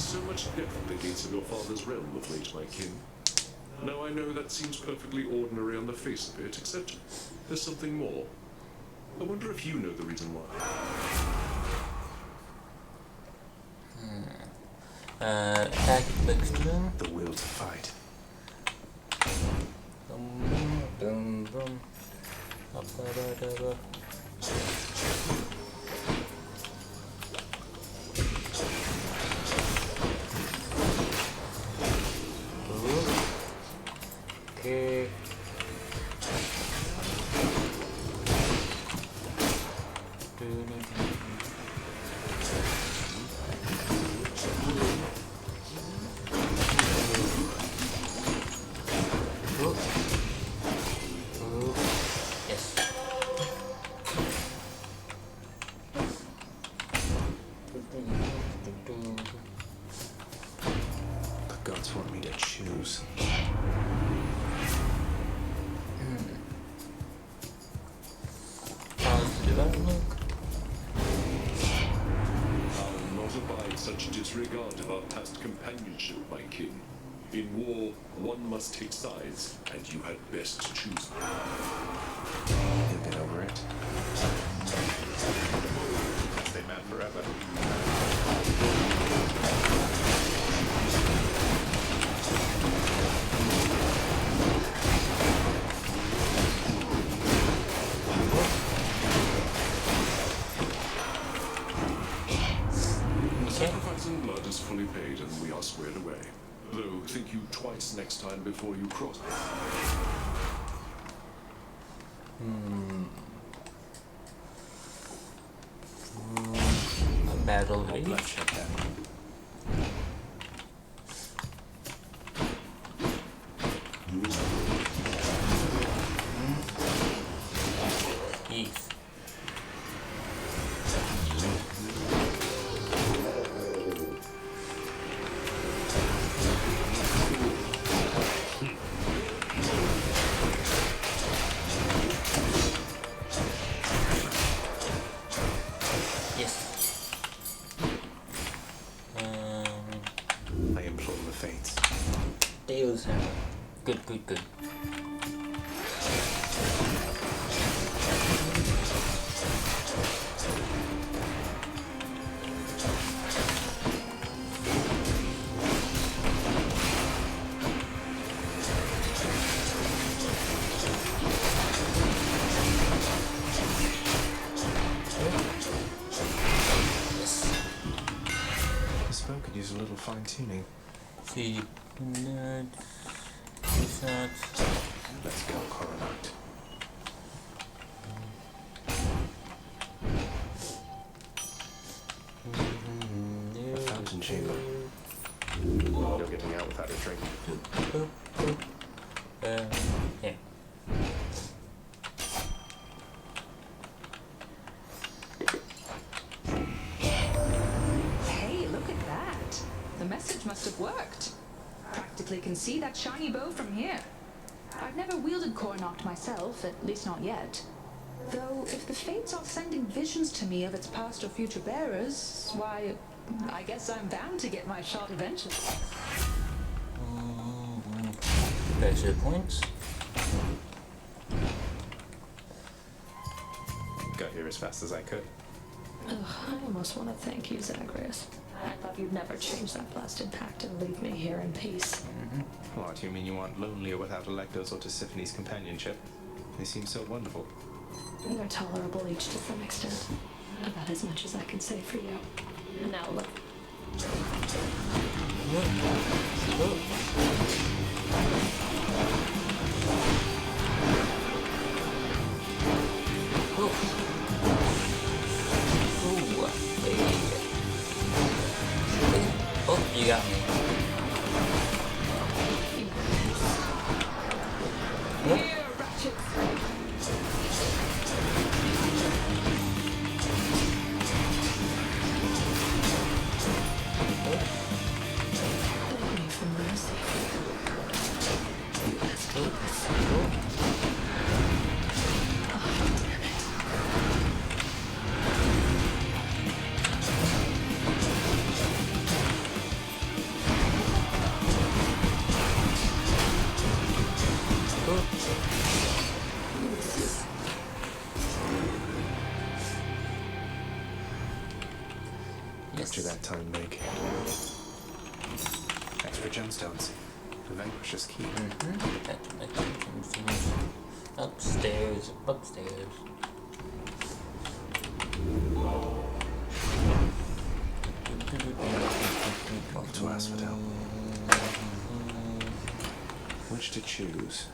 So much depth at the gates of your father's realm of late, my kin. Now I know that seems perfectly ordinary on the face of it, except there's something more. I wonder if you know the reason why. Attack next turn. The will to fight. Okay. The gods want me to choose. I'll not abide such disregard of our past companionship, my kin. In war, one must take sides, and you had best choose. You'll get over it. Stay mad forever. Sacrifice and blood is fully paid, and we are squared away. Though, think you twice next time before you cross. A battle No bloodshed then. Yes. Yes. I implore the fates. Deus hammer. Good, good, good. This bow could use a little fine tuning. See, Let's go, Coronat. A fountain chamber. No getting out without a drink. Yeah. Hey, look at that. The message must have worked. Practically can see that shiny bow from here. I've never wielded Coronat myself, at least not yet. Though, if the fates are sending visions to me of its past or future bearers, why, I guess I'm bound to get my shot eventually. Pressure points. Got here as fast as I could. Ugh, I almost want to thank you, Zagreus. I thought you'd never change that blasted pact and leave me here in peace. What, you mean you aren't lonely or without Electo's or Tissiphane's companionship? They seem so wonderful. They're tolerable each to some extent. About as much as I can say for you. Now look. Oh, you got me. Here, Ratchet. Beg me for mercy. for gemstones. The Vanquisher's key. Upstairs, upstairs. Off to Asphodel. Which to choose?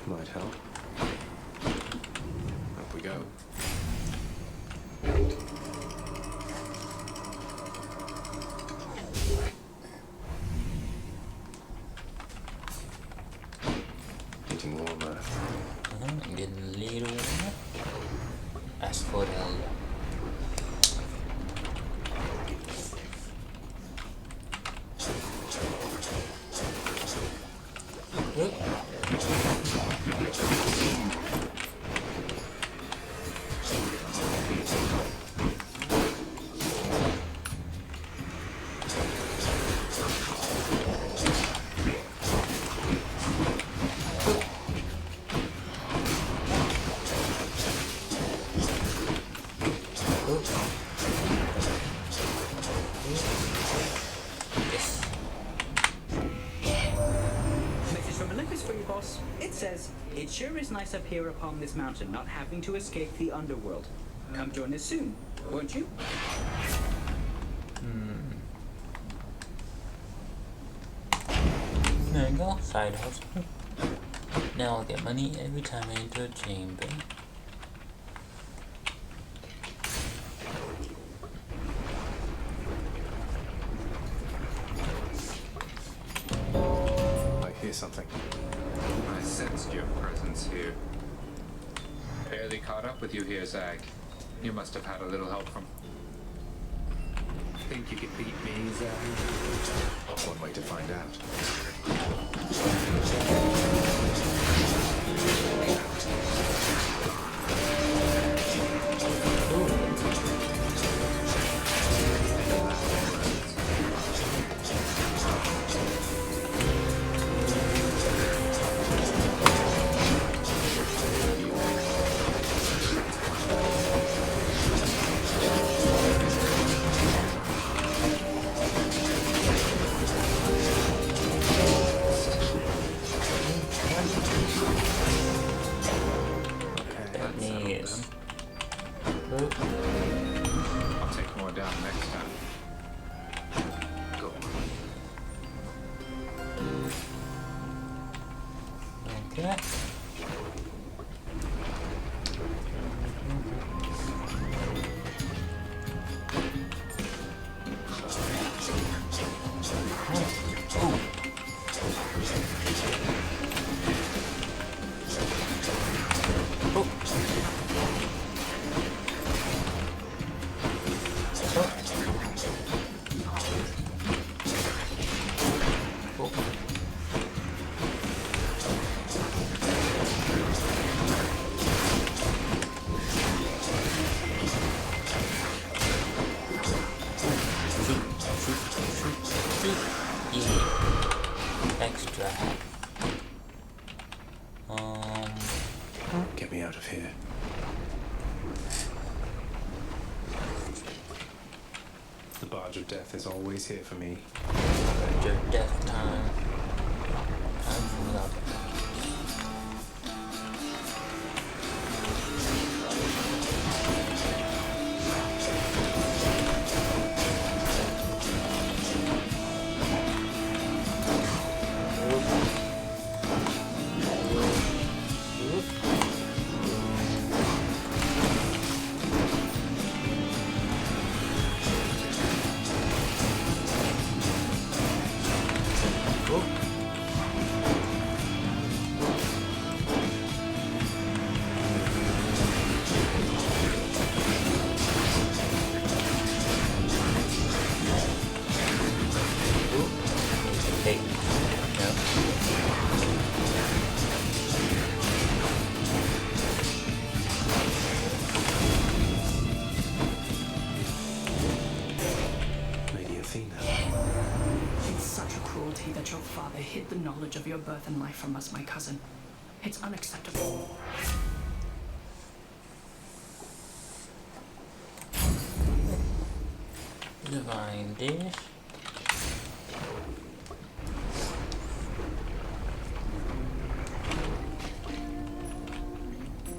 Might help. Up we go. Getting warmer. Getting a little warmer. Asphodel. It says, "It sure is nice up here upon this mountain, not having to escape the underworld. Come join us soon, won't you?" There you go, side hustle. Now I'll get money every time I enter a chamber. I hear something. I sensed your presence here. Barely caught up with you here, Zag. You must have had a little help from... Think you could beat me, Zag? One way to find out. I'll take more down next time. Go on. Okay. Extra. Get me out of here. The Barge of Death is always here for me. Barge of Death time. I love it. It's such a cruelty that your father hid the knowledge of your birth and life from us, my cousin. It's unacceptable. Divine dish.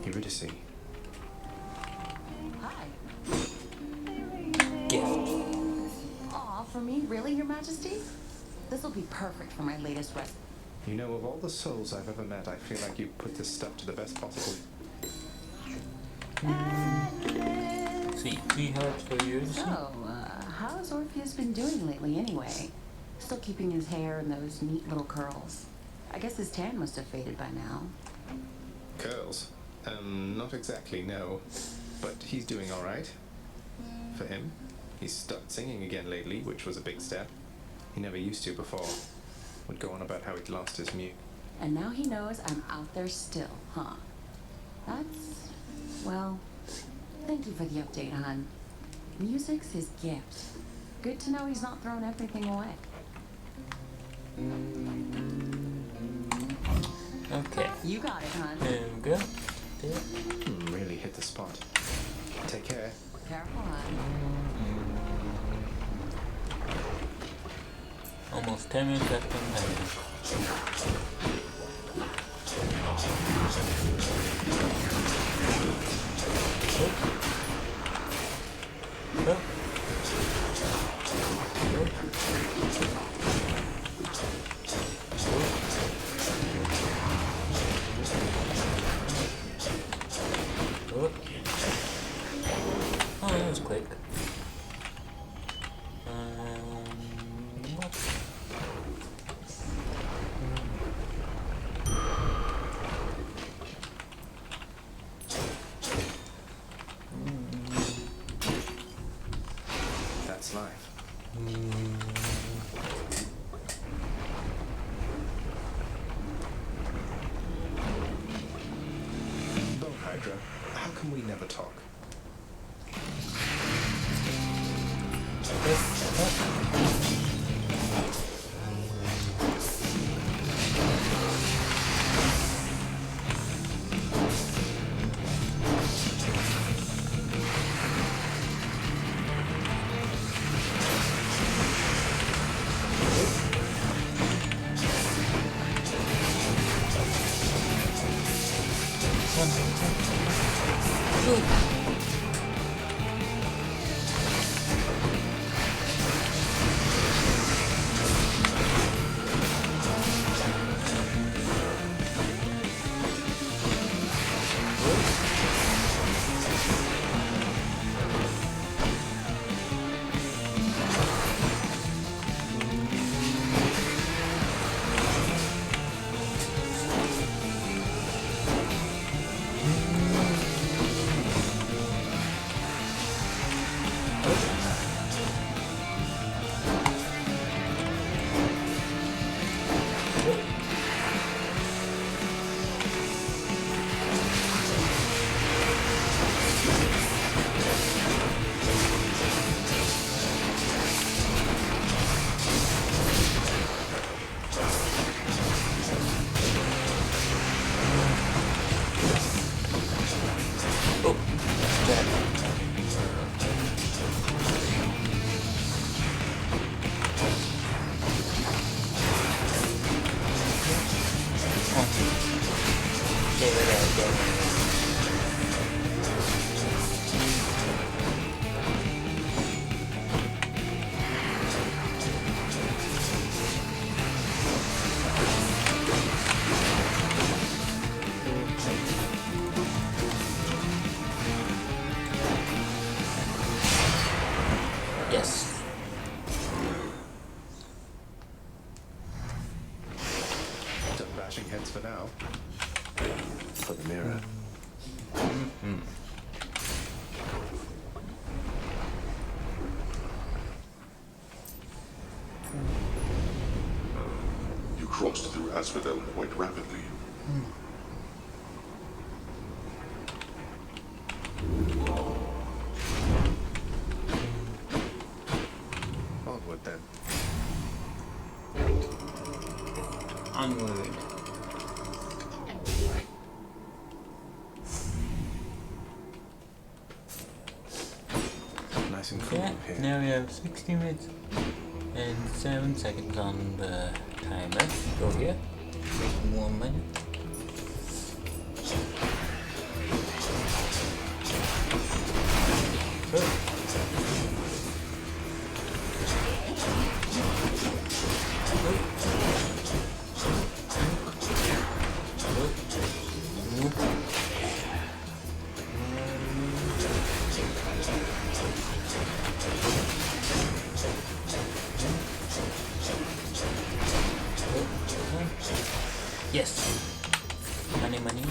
Eurydice. Hi. Gift. Aw, for me? Really, Your Majesty? This'll be perfect for my latest recipe. You know, of all the souls I've ever met, I feel like you put this stuff to the best possible. See, 3 hearts for you. So, how's Orpheus been doing lately anyway? Still keeping his hair in those neat little curls. I guess his tan must have faded by now. Curls? Not exactly, no. But he's doing alright. For him. He's started singing again lately, which was a big step. He never used to before. Would go on about how he'd lost his mute. And now he knows I'm out there still, huh? That's... well, thank you for the update, hon. Music's his gift. Good to know he's not throwing everything away. Okay. You got it, hon. There we go. Really hit the spot. Take care. Careful, hon. Almost 10 minutes left on time. Oh, that was quick. What? That's life. Bone Hydra, how come we never talk? Yes. Done bashing heads for now. For the mirror. You crossed through Asphodel quite rapidly. Onward then. Onward. nice and cool Yeah, here. now we have 60 minutes and 7 seconds on the timer. Go here. Make more money. Yes. Money, money.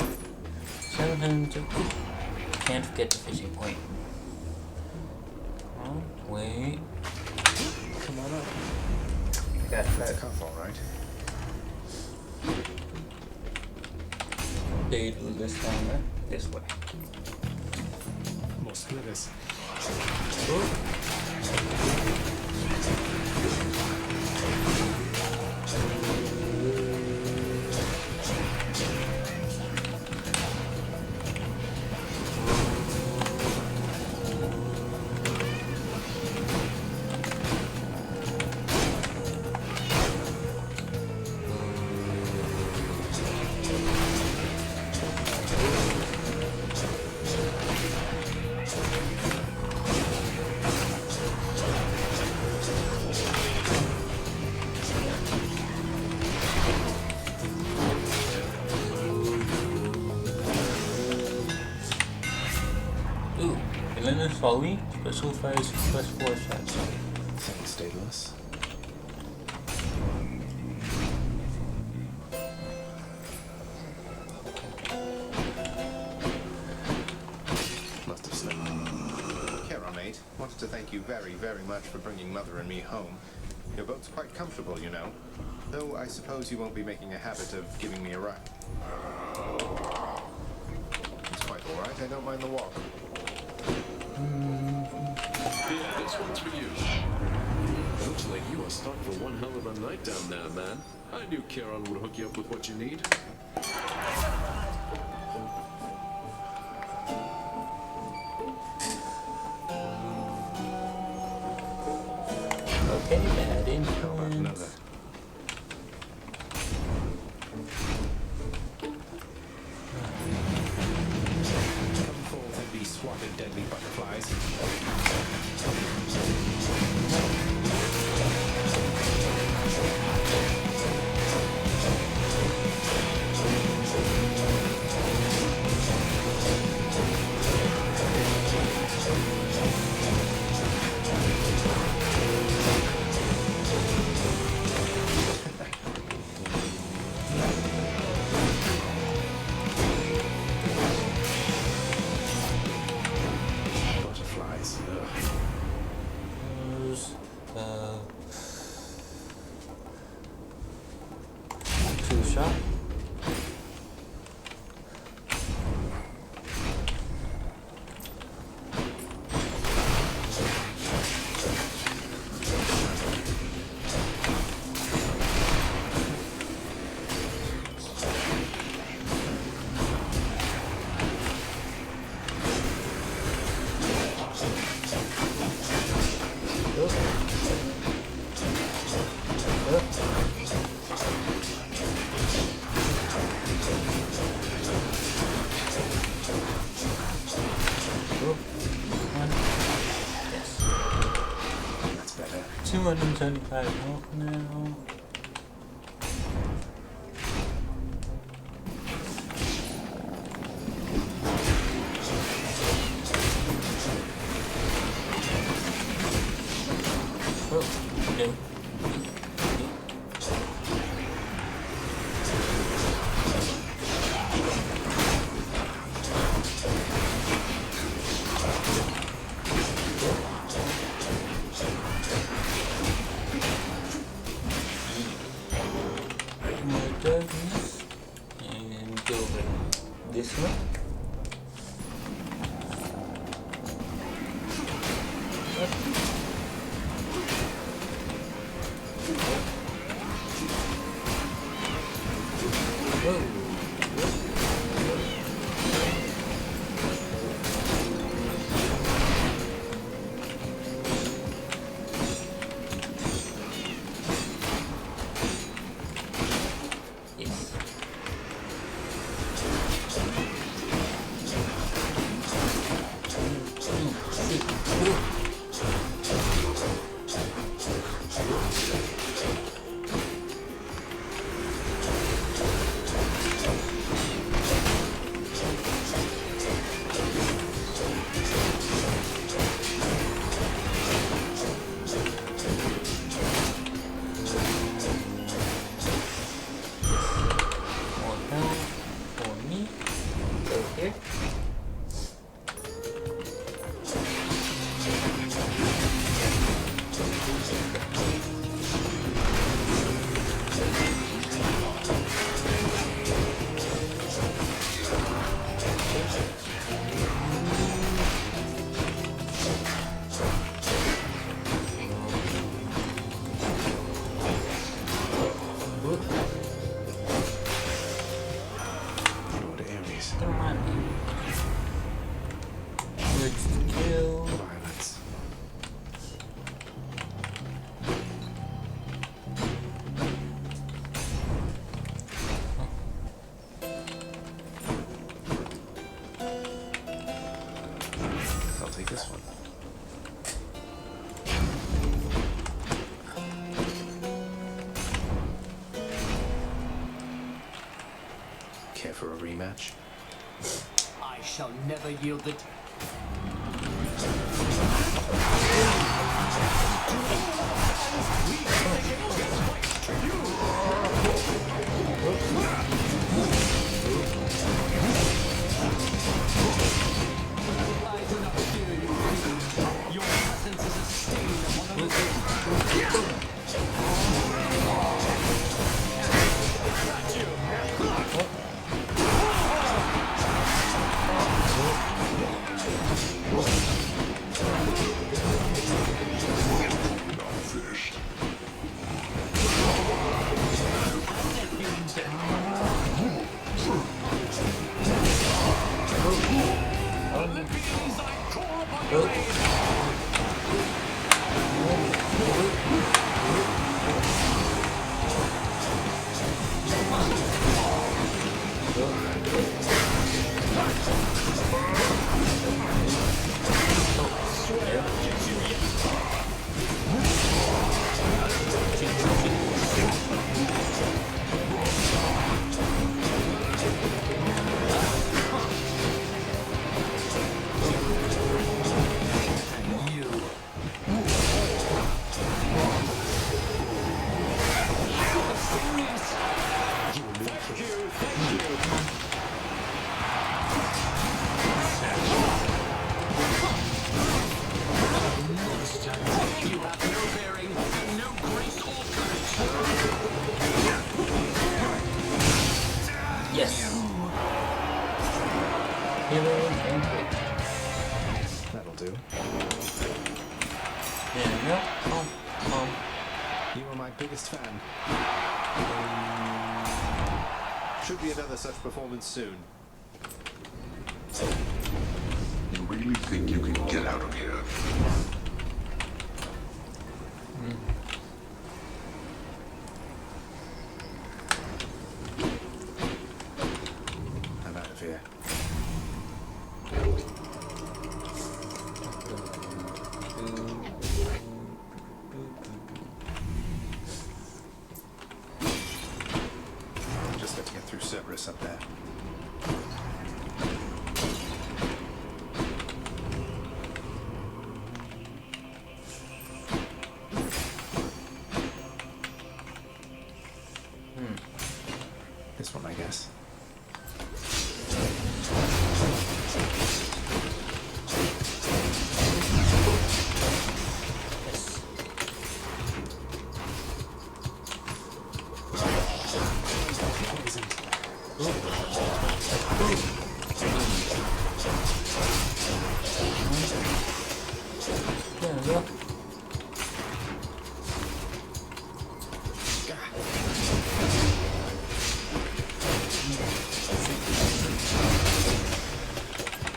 700. Can't forget the fishing point. Oh, wait. Come on up. I got That's a cuff, all right. They do this timer this way. More splitters. Relentless volley, special fires plus 4 shots. Thanks, Daedalus. Must have slipped. Charon, mate, wanted to thank you very, very much for bringing Mother and me home. Your boat's quite comfortable, you know. Though I suppose you won't be making a habit of giving me a ride. It's quite all right. I don't mind the walk. Yeah, this one's for you. Looks like you are stuck for one hell of a night down there, man. I knew Charon would hook you up with what you need. Okay, bad influence. How about another? Come forth and be swatted, deadly butterflies. Butterflies. Ugh. Two shot. That's better. 275 health now. Oh, no. More darkness. And go with this one. here. Lord Ares. Come on. Words to kill. Violence. I'll take this one. Care for a rematch? I shall never yield the... I do not fear you. Your presence is a stain upon the Got you. Finished. Olympians, I call upon your aid. You have no bearing and no grace or Yes. Hero entry. That'll do. There we go. You are my biggest fan. Should be another such performance soon. You really think you can get out of here? I'm out of here. Just got to get through Cerberus up there. This one, I guess. There we go.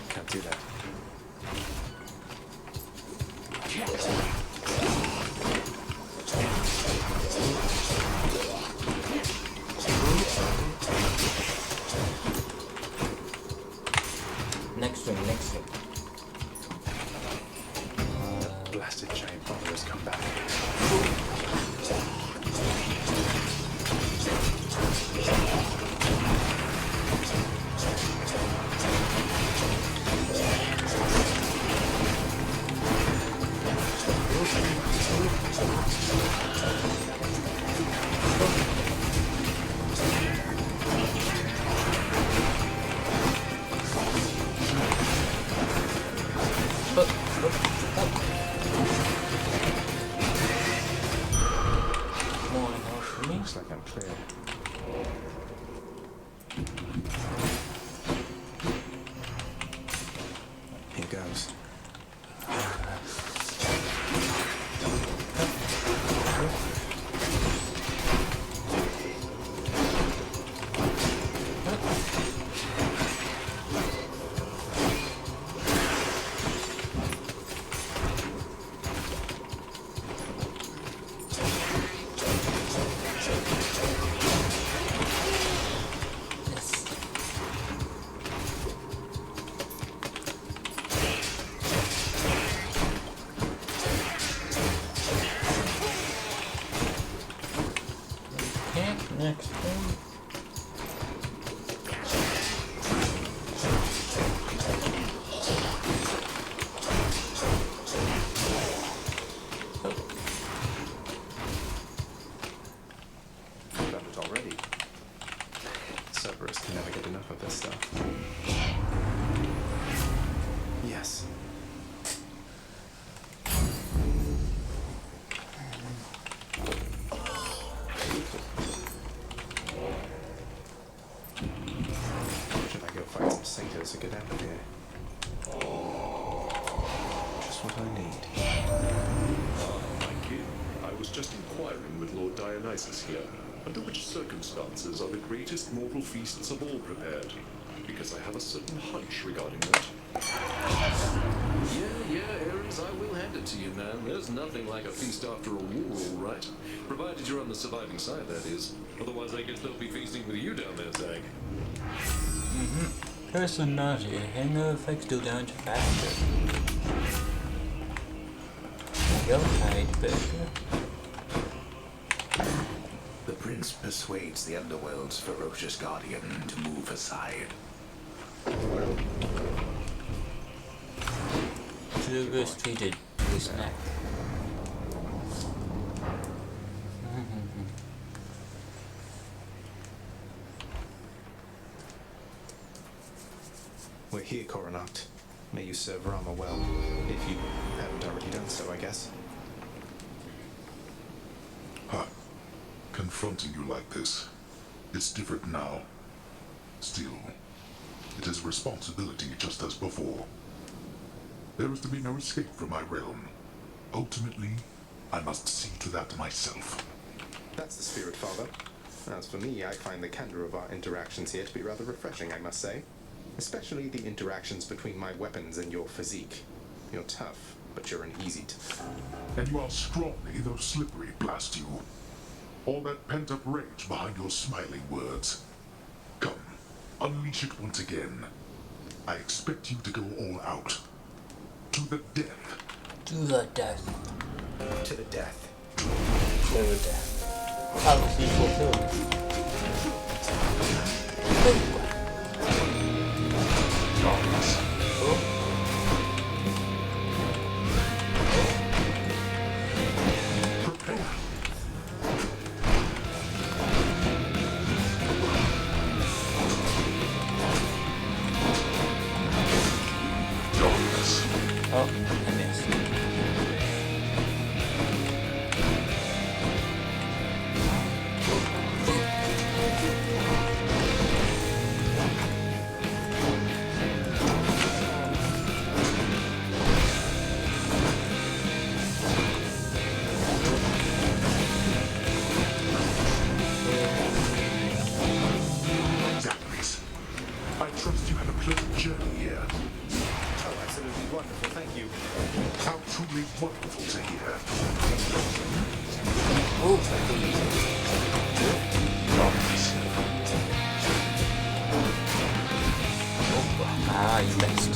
Can't do that. Next one, next one. That blasted giant bomber has come back. goes. Next one. Found it already. Cerberus can never get enough of this stuff. Yes. Should I go fight some satyrs to get out of here? Just what I need. My kin, I was just inquiring with Lord Dionysus here, under which circumstances are the greatest mortal feasts of all prepared? Because I have a certain hunch regarding that. Yeah, Ares, I will hand it to you, man. There's nothing like a feast after a war, all right? Provided you're on the surviving side, that is. Otherwise, I guess they'll be feasting with you down there, Zag. Personality, hangover effects do damage faster. Go hide, burger. The prince persuades the underworld's ferocious guardian to move aside. Sugar's treated to his neck. We're here, Coronacht. May you serve Rama well, if you haven't already done so, I guess. Huh. Confronting you like this. It's different now. Still, it is responsibility just as before. There is to be no escape from my realm. Ultimately, I must see to that myself. That's the spirit, Father. As for me, I find the candor of our interactions here to be rather refreshing, I must say. Especially the interactions between my weapons and your physique. You're tough, but you're an easy And you are strongly, though slippery, blast you. All that pent-up rage behind your smiling words. Come, unleash it once again. I expect you to go all out. To the death. To the death. To the death. To the death. Prophecy fulfilled. Wonderful to hear. Ah, you missed.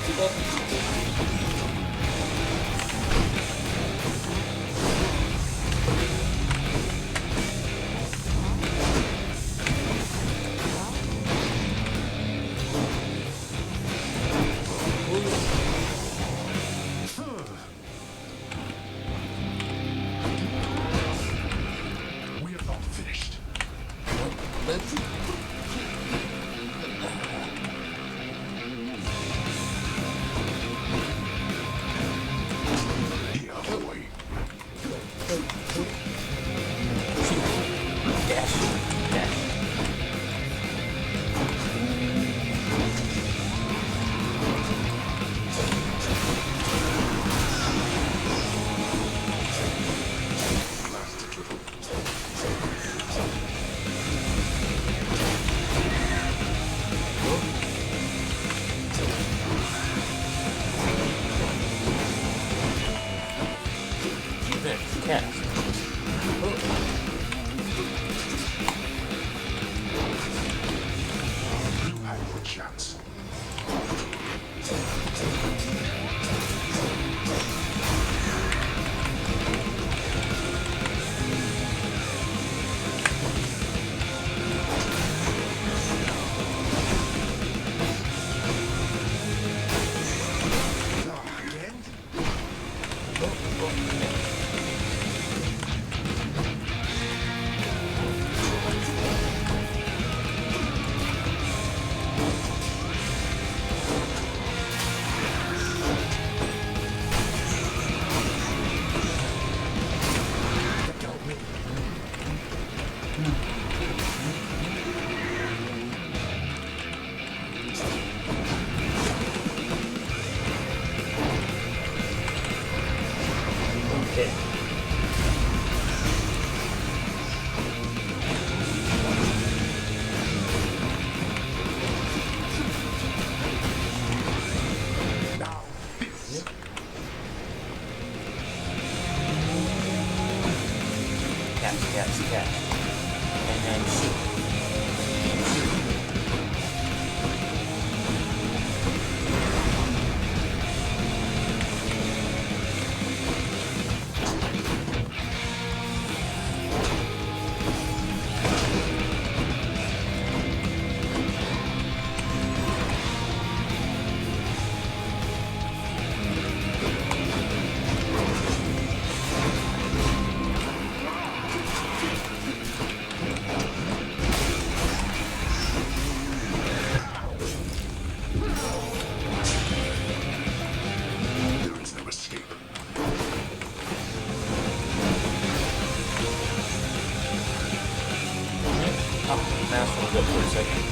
We are not finished. Here, boy. Cast. You had your chance. Okay. Now, this. Cast. And then shoot. There is no escape. Oh, mouse was up for a second.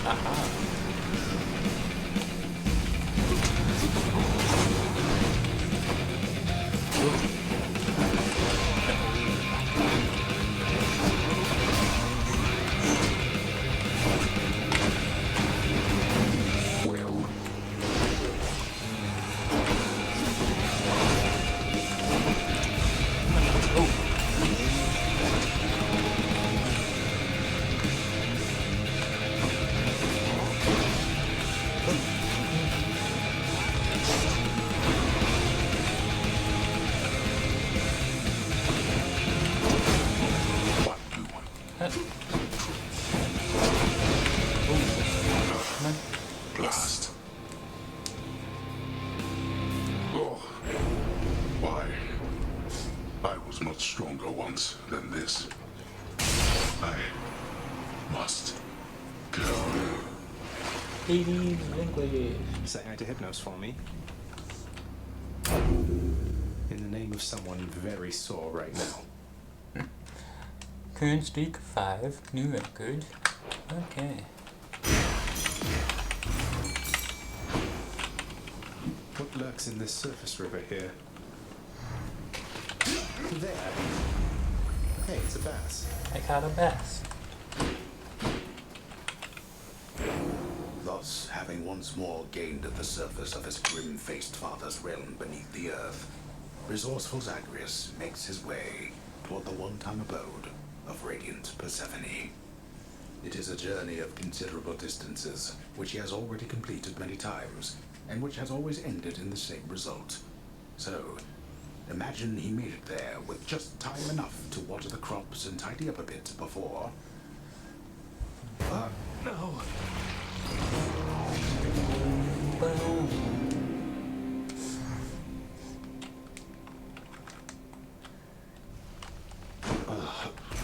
Aha. Blast. Oh. Why? I was much stronger once than this. I must go. Hades English. Say hi to Hypnos for me. In the name of someone very sore right now. Current streak 5, new record. Okay. What lurks in this surface river here? There. Hey, it's a bass. I caught a bass. Thus, having once more gained at the surface of his grim-faced father's realm beneath the earth, resourceful Zagreus makes his way toward the one-time abode of radiant Persephone. It is a journey of considerable distances, which he has already completed many times, and which has always ended in the same result. So, imagine he made it there with just time enough to water the crops and tidy up a bit before... No!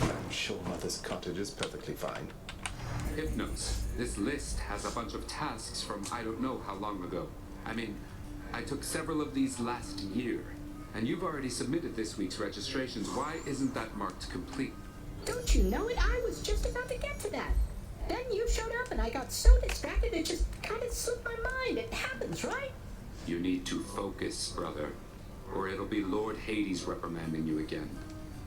I'm sure Mother's cottage is perfectly fine. Hypnos, this list has a bunch of tasks from I don't know how long ago. I mean, I took several of these last year, and you've already submitted this week's registrations. Why isn't that marked complete? Don't you know it? I was just about to get to that. Then you showed up and I got so distracted it just kind of slipped my mind. It happens, right? You need to focus, brother, or it'll be Lord Hades reprimanding you again.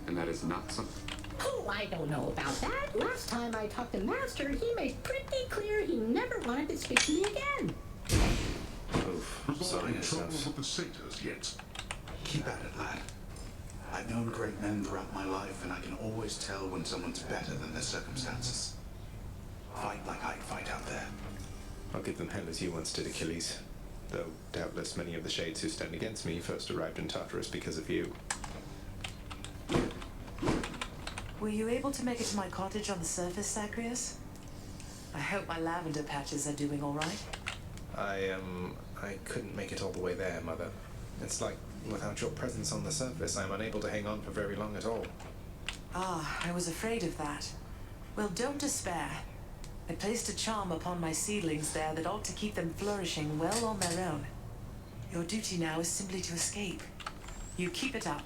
And that is not something... Oh, I don't know about that. Last time I talked to Master, he made pretty clear he never wanted to speak to me again. Oof, sorry yourself. With the satyrs yet? Keep at it, lad. I've known great men throughout my life, and I can always tell when someone's better than their circumstances. Fight like I'd fight out there. I'll give them hell as you once did, Achilles. Though doubtless many of the shades who stand against me first arrived in Tartarus because of you. Were you able to make it to my cottage on the surface, Zagreus? I hope my lavender patches are doing all right. I couldn't make it all the way there, Mother. It's like, without your presence on the surface, I'm unable to hang on for very long at all. Ah, I was afraid of that. Well, don't despair. I placed a charm upon my seedlings there that ought to keep them flourishing well on their own. Your duty now is simply to escape. You keep it up.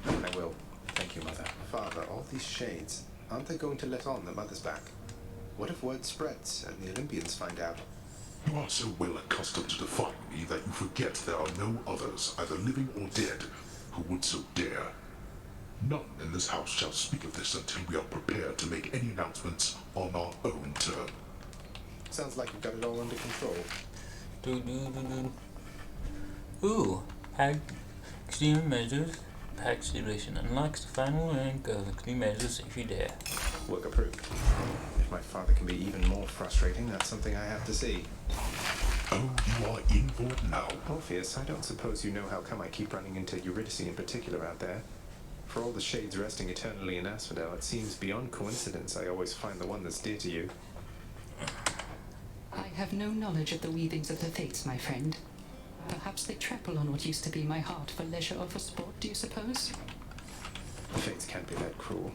I will. Thank you, Mother. Father, all these shades, aren't they going to let on that Mother's back? What if word spreads and the Olympians find out? You are so well accustomed to defying me that you forget there are no others, either living or dead, who would so dare. None in this house shall speak of this until we are prepared to make any announcements on our own turn. Sounds like you've got it all under control. Ooh, extreme measures. Pack Simulation unlocks the final rank of extreme measures if you dare. Work approved. If my father can be even more frustrating, that's something I have to see. Oh, you are in for it now. Orpheus, I don't suppose you know how come I keep running into Eurydice in particular out there. For all the shades resting eternally in Asphodel, it seems beyond coincidence I always find the one that's dear to you. I have no knowledge of the weavings of the fates, my friend. Perhaps they trample on what used to be my heart for leisure or for sport, do you suppose? The fates can't be that cruel.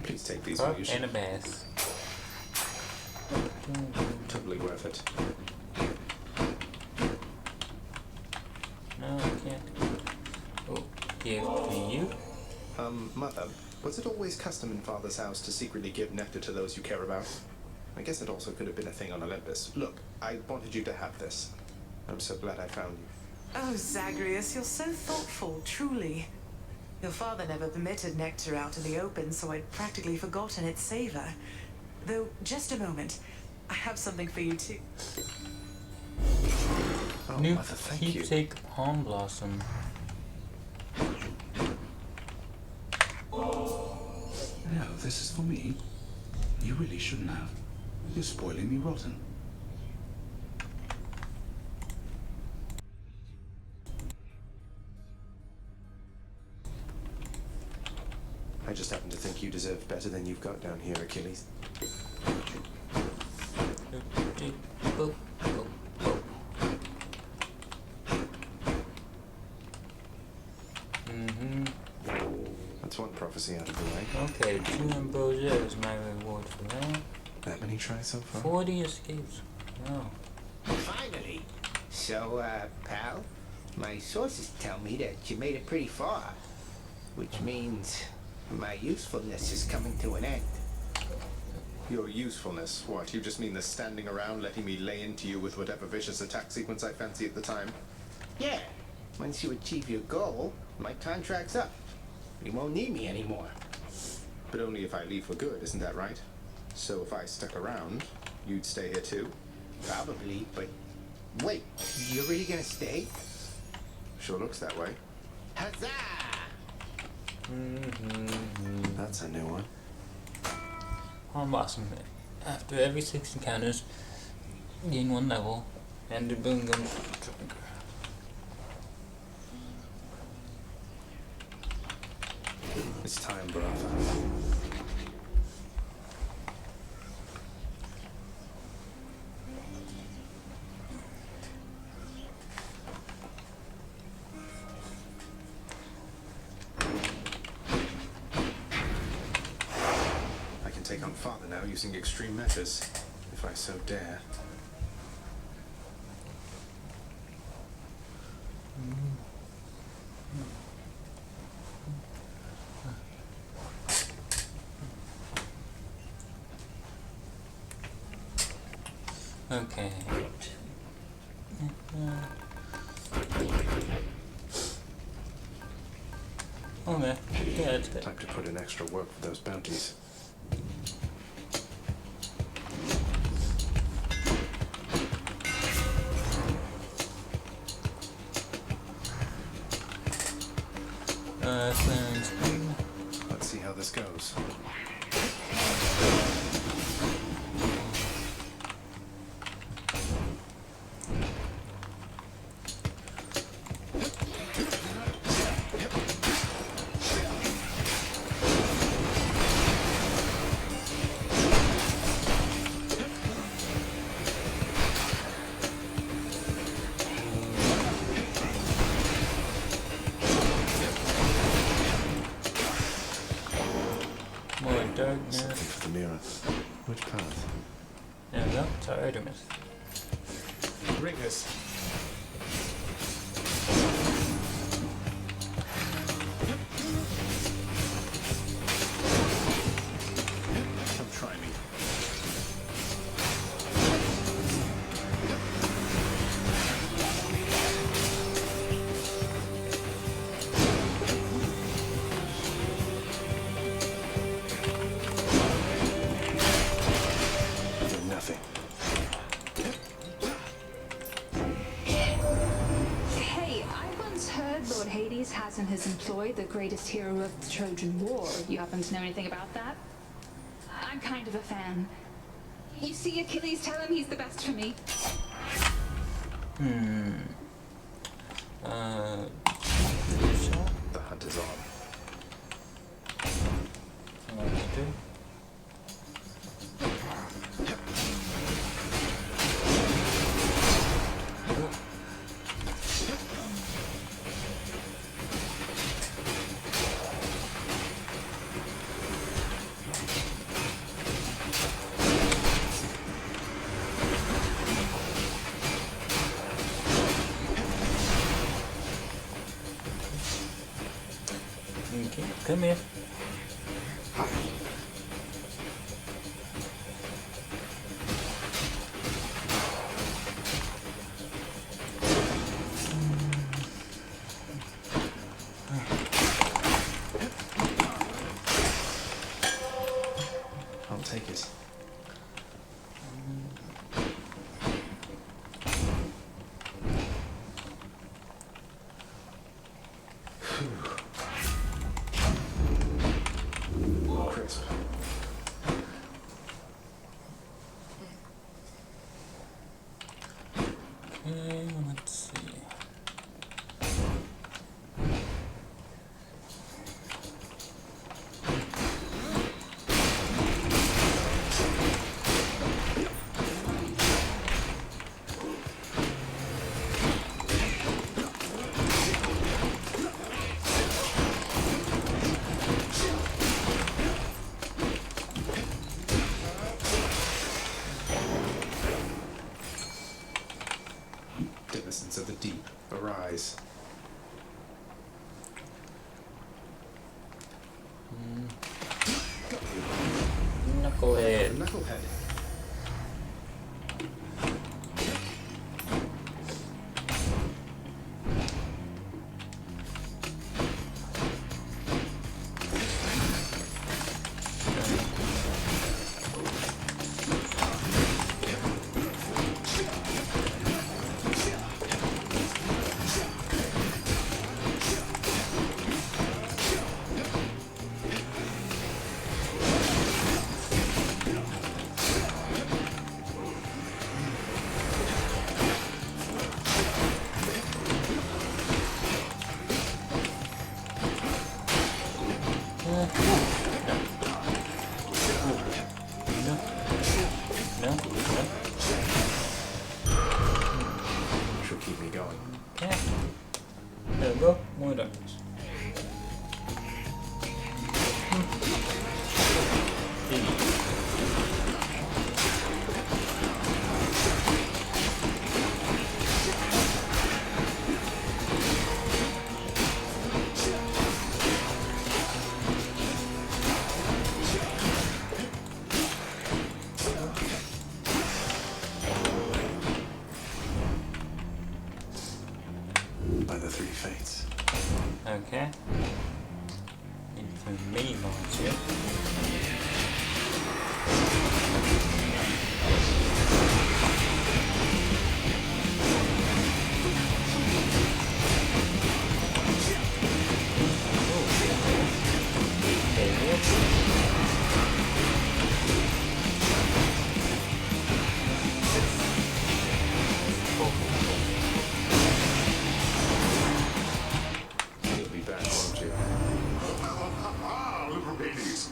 Please take these, Up will you? and a bath. Totally worth it. No, I can't. Oh, give to you. Mother, was it always custom in Father's house to secretly give nectar to those you care about? I guess it also could have been a thing on Olympus. Look, I wanted you to have this. I'm so glad I found you. Oh, Zagreus, you're so thoughtful, truly. Your father never permitted nectar out in the open, so I'd practically forgotten its savor. Though, just a moment. I have something for you, too. Oh, New Mother, thank you. keepsake palm blossom. No, this is for me. You really shouldn't have. You're spoiling me rotten. I just happen to think you deserve better than you've got down here, Achilles. That's one prophecy out of the way. Okay, 2 ambrosia is my reward for that. That many tries so far? 40 escapes. Wow. Finally. So, pal, my sources tell me that you made it pretty far, which means my usefulness is coming to an end. Your usefulness? What, you just mean the standing around letting me lay into you with whatever vicious attack sequence I fancy at the time? Yeah, once you achieve your goal, my contract's up. You won't need me anymore. But only if I leave for good, isn't that right? So if I stuck around, you'd stay here too? Probably, but wait, you're really gonna stay? Sure looks that way. Huzzah! That's a new one. I'm awesome. After every 6 encounters, gain 1 level, and the boom comes trigger. It's time, brother. I can take on Father now using extreme measures, if I so dare. Okay. Okay. Yeah, it's good. Time to put in extra work for those bounties. Let's see how this goes. More darkness. Something for the mirror. Which path? There we go. It's our Artemis. Ringers. Come try me. You're nothing. Hey, I once heard Lord Hades has in his employ the greatest hero of the Trojan War. You happen to know anything about that? I'm kind of a fan. You see Achilles, tell him he's the best for me. The hunt is on. Okay, come here. I'll take it. Crisp. Okay, let's see. Denizens of the deep, arise. Knucklehead. Knucklehead. go? Why not? By the three fates. Okay. Into mini mods here. You'll be back, won't you? Little ladies,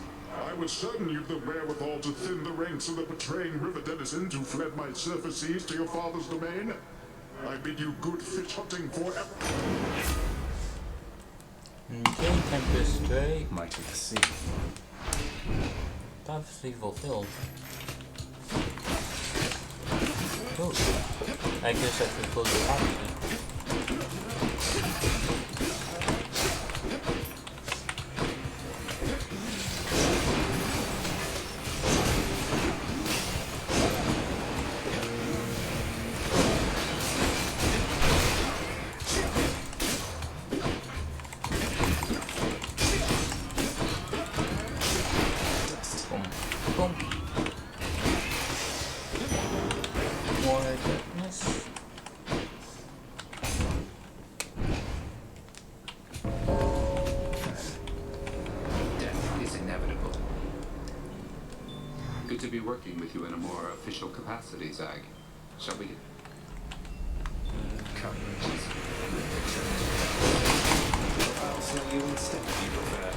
I was certain you'd the wherewithal to thin the ranks of the betraying river denizens who fled my surface seas to your father's domain. I bid you good fish hunting forever. Okay, Tempest Stray. Might of the sea. Prophecy fulfilled. Oh, I guess I fulfilled the prophecy. Boom. More darkness. Death is inevitable. Good to be working with you in a more official capacity, Zag. Shall we? Come. I'll sell you instead if you prefer.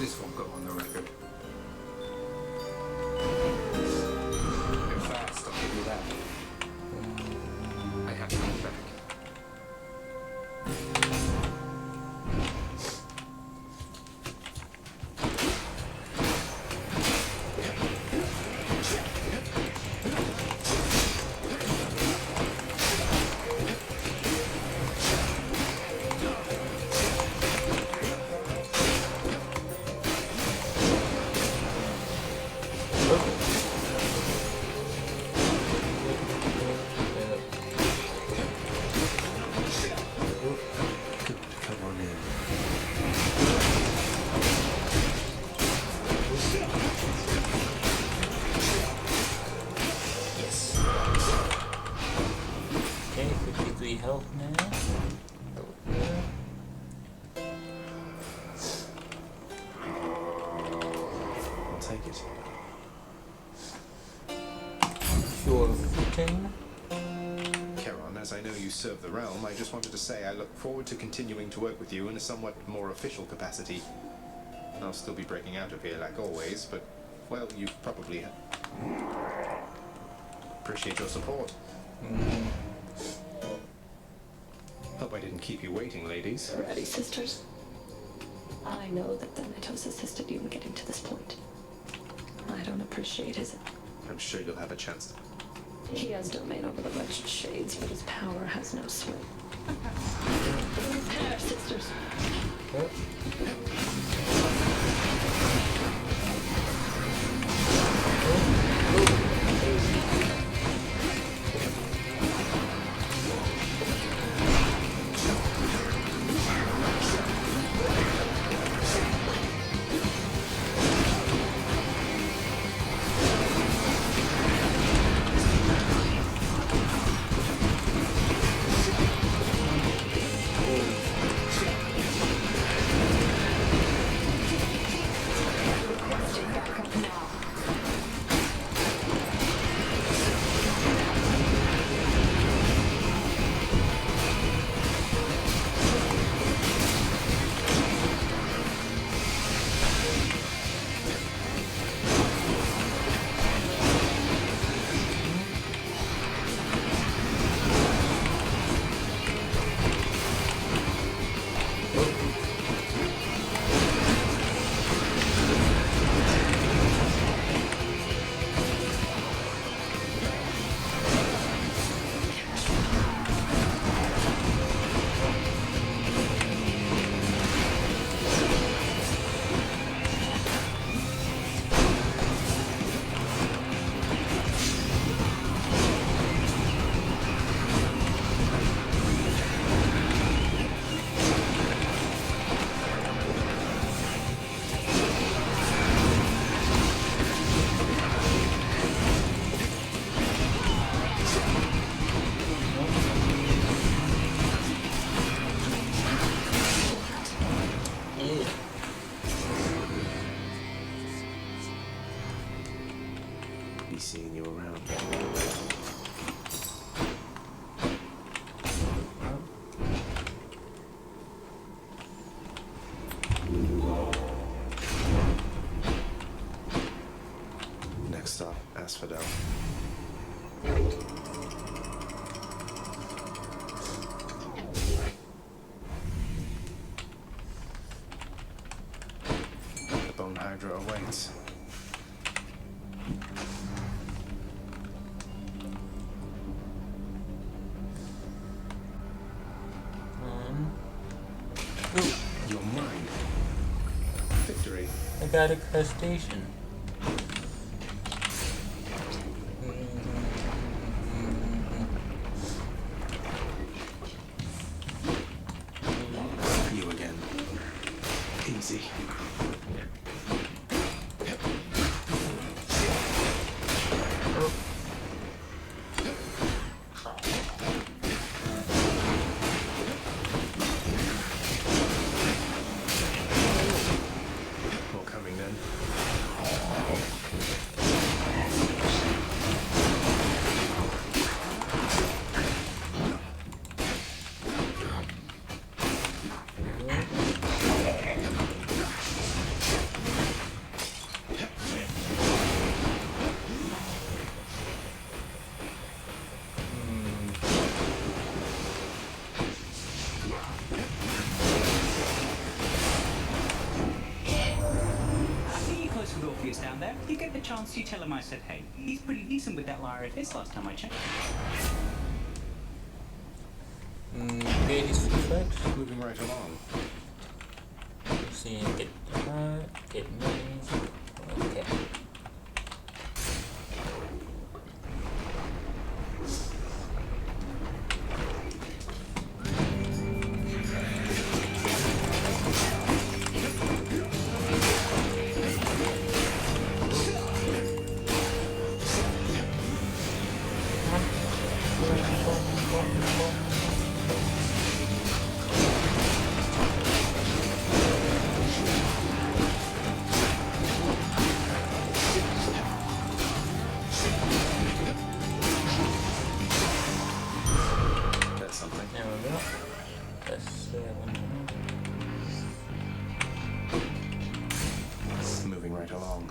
This won't go on the record. You're fast, I'll give you that. I have to go back. Come on in. Yes. Okay, 53 health now. Over here. I'll take it. Sure footing. Charon, as I know you serve the realm, I just wanted to say I look forward to continuing to work with you in a somewhat more official capacity. I'll still be breaking out of here like always, but, well, you probably appreciate your support. Hope I didn't keep you waiting, ladies. Ready, sisters? I know that Thanatos assisted you in getting to this point. I don't appreciate his... I'm sure you'll have a chance. He has domain over the wretched shades, but his power has no sway. Prepare, sisters. seeing you around. Next stop, Asphodel. The Bone Hydra awaits. You're mine. Victory. I got a crustacean. You again. Easy. More coming then. I think you're close with Orpheus down there. You get the chance, you tell him I said hey. He's pretty decent with that lyre of his last time I checked. Get his effect. Moving right along. See, get me. Okay. That's something. There we go. That's 7. Moving right along.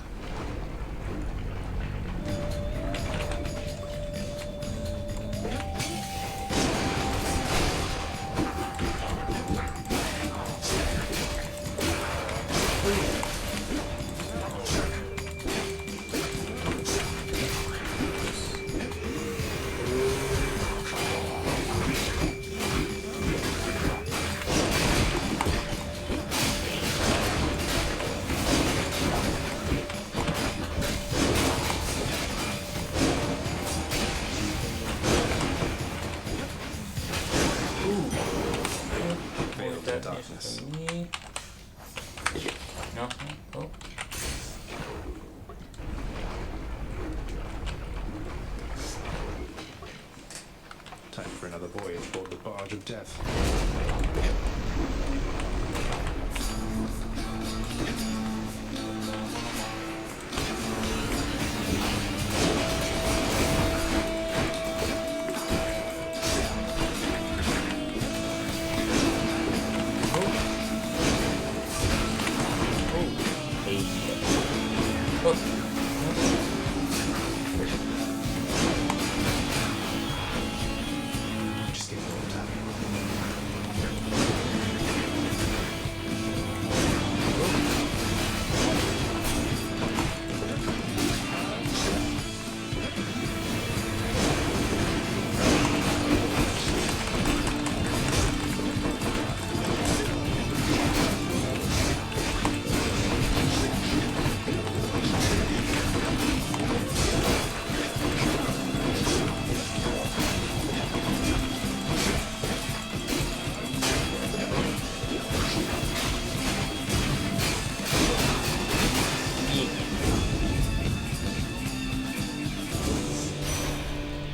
Veiled in darkness. For me. No. Oh. Time for another voyage aboard the Barge of Death. Just get rolled up.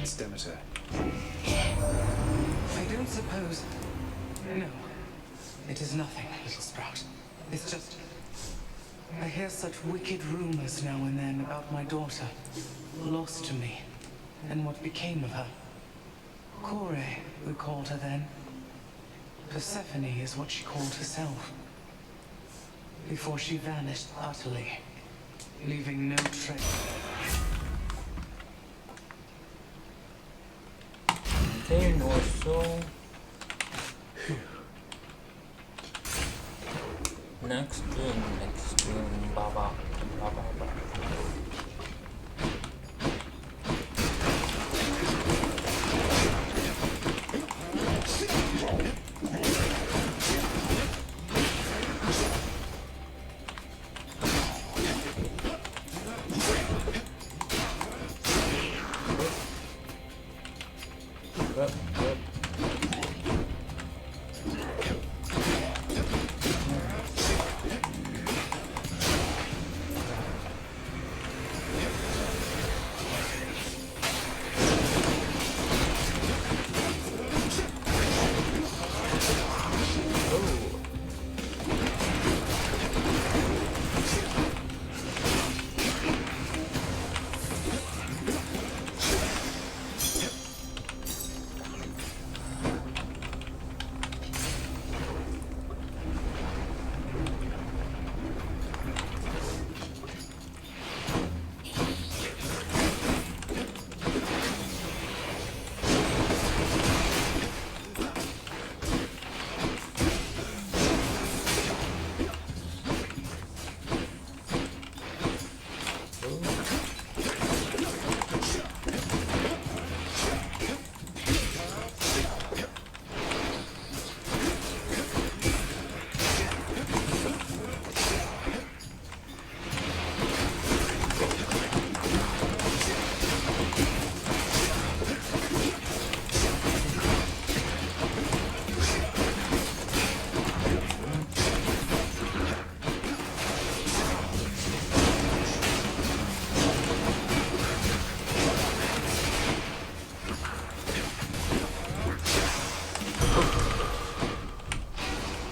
It's Demeter. I don't suppose. No. It is nothing, little sprout. It's just. I hear such wicked rumors now and then about my daughter, lost to me, and what became of her. Kore, we called her then. Persephone is what she called herself. Before she vanished utterly, leaving no trace. Then also next room, Baba.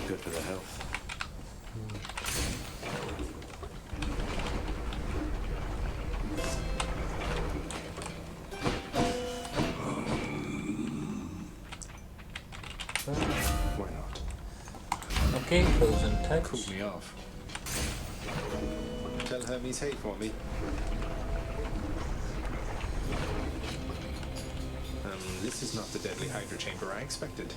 Good for the health. Why not? Okay, frozen touch. Cool me off. Tell Hermes hey for me. This is not the deadly Hydra chamber I expected.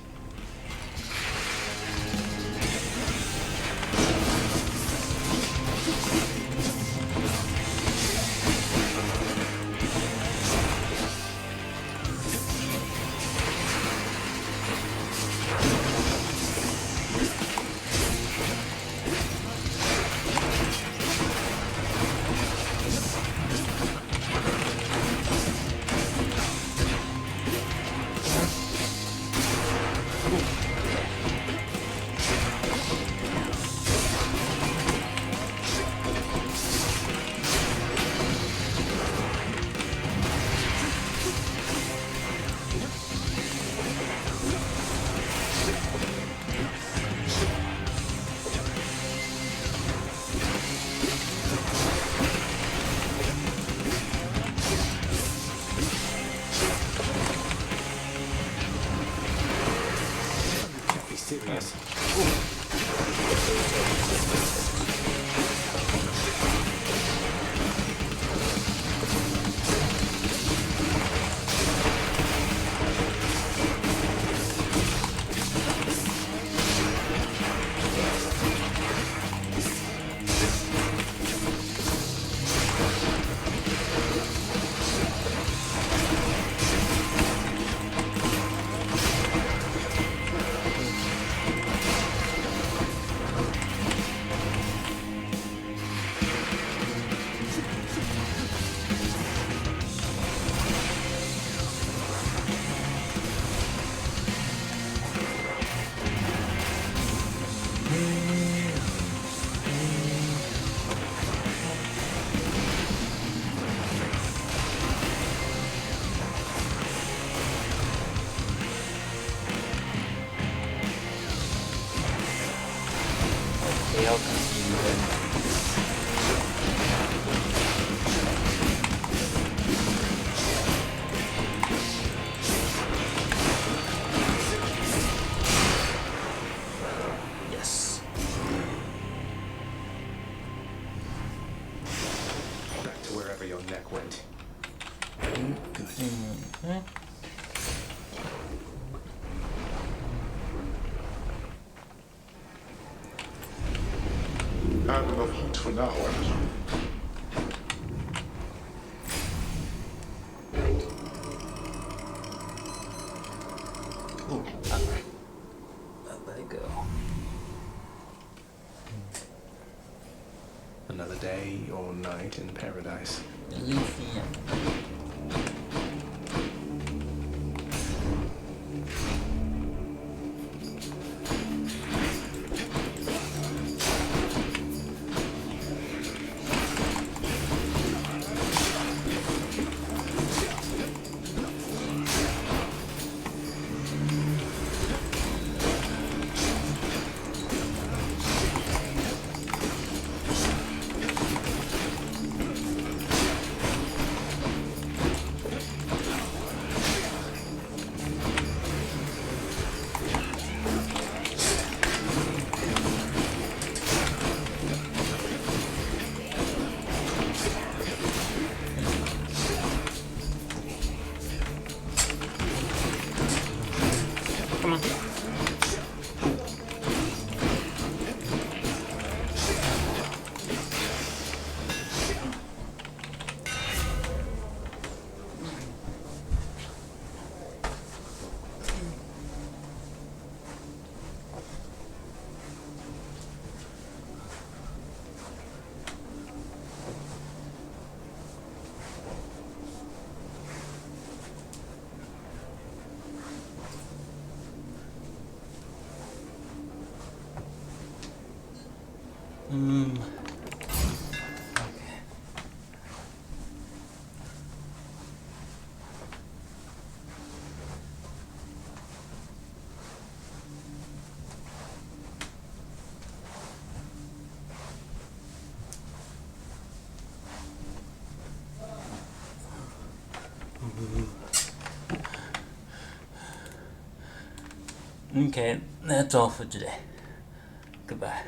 wherever your neck went. Had enough heat for now, Emerson. Ooh, let it go. Another day or night in paradise. Elysium. Come on. Okay, that's all for today. Goodbye.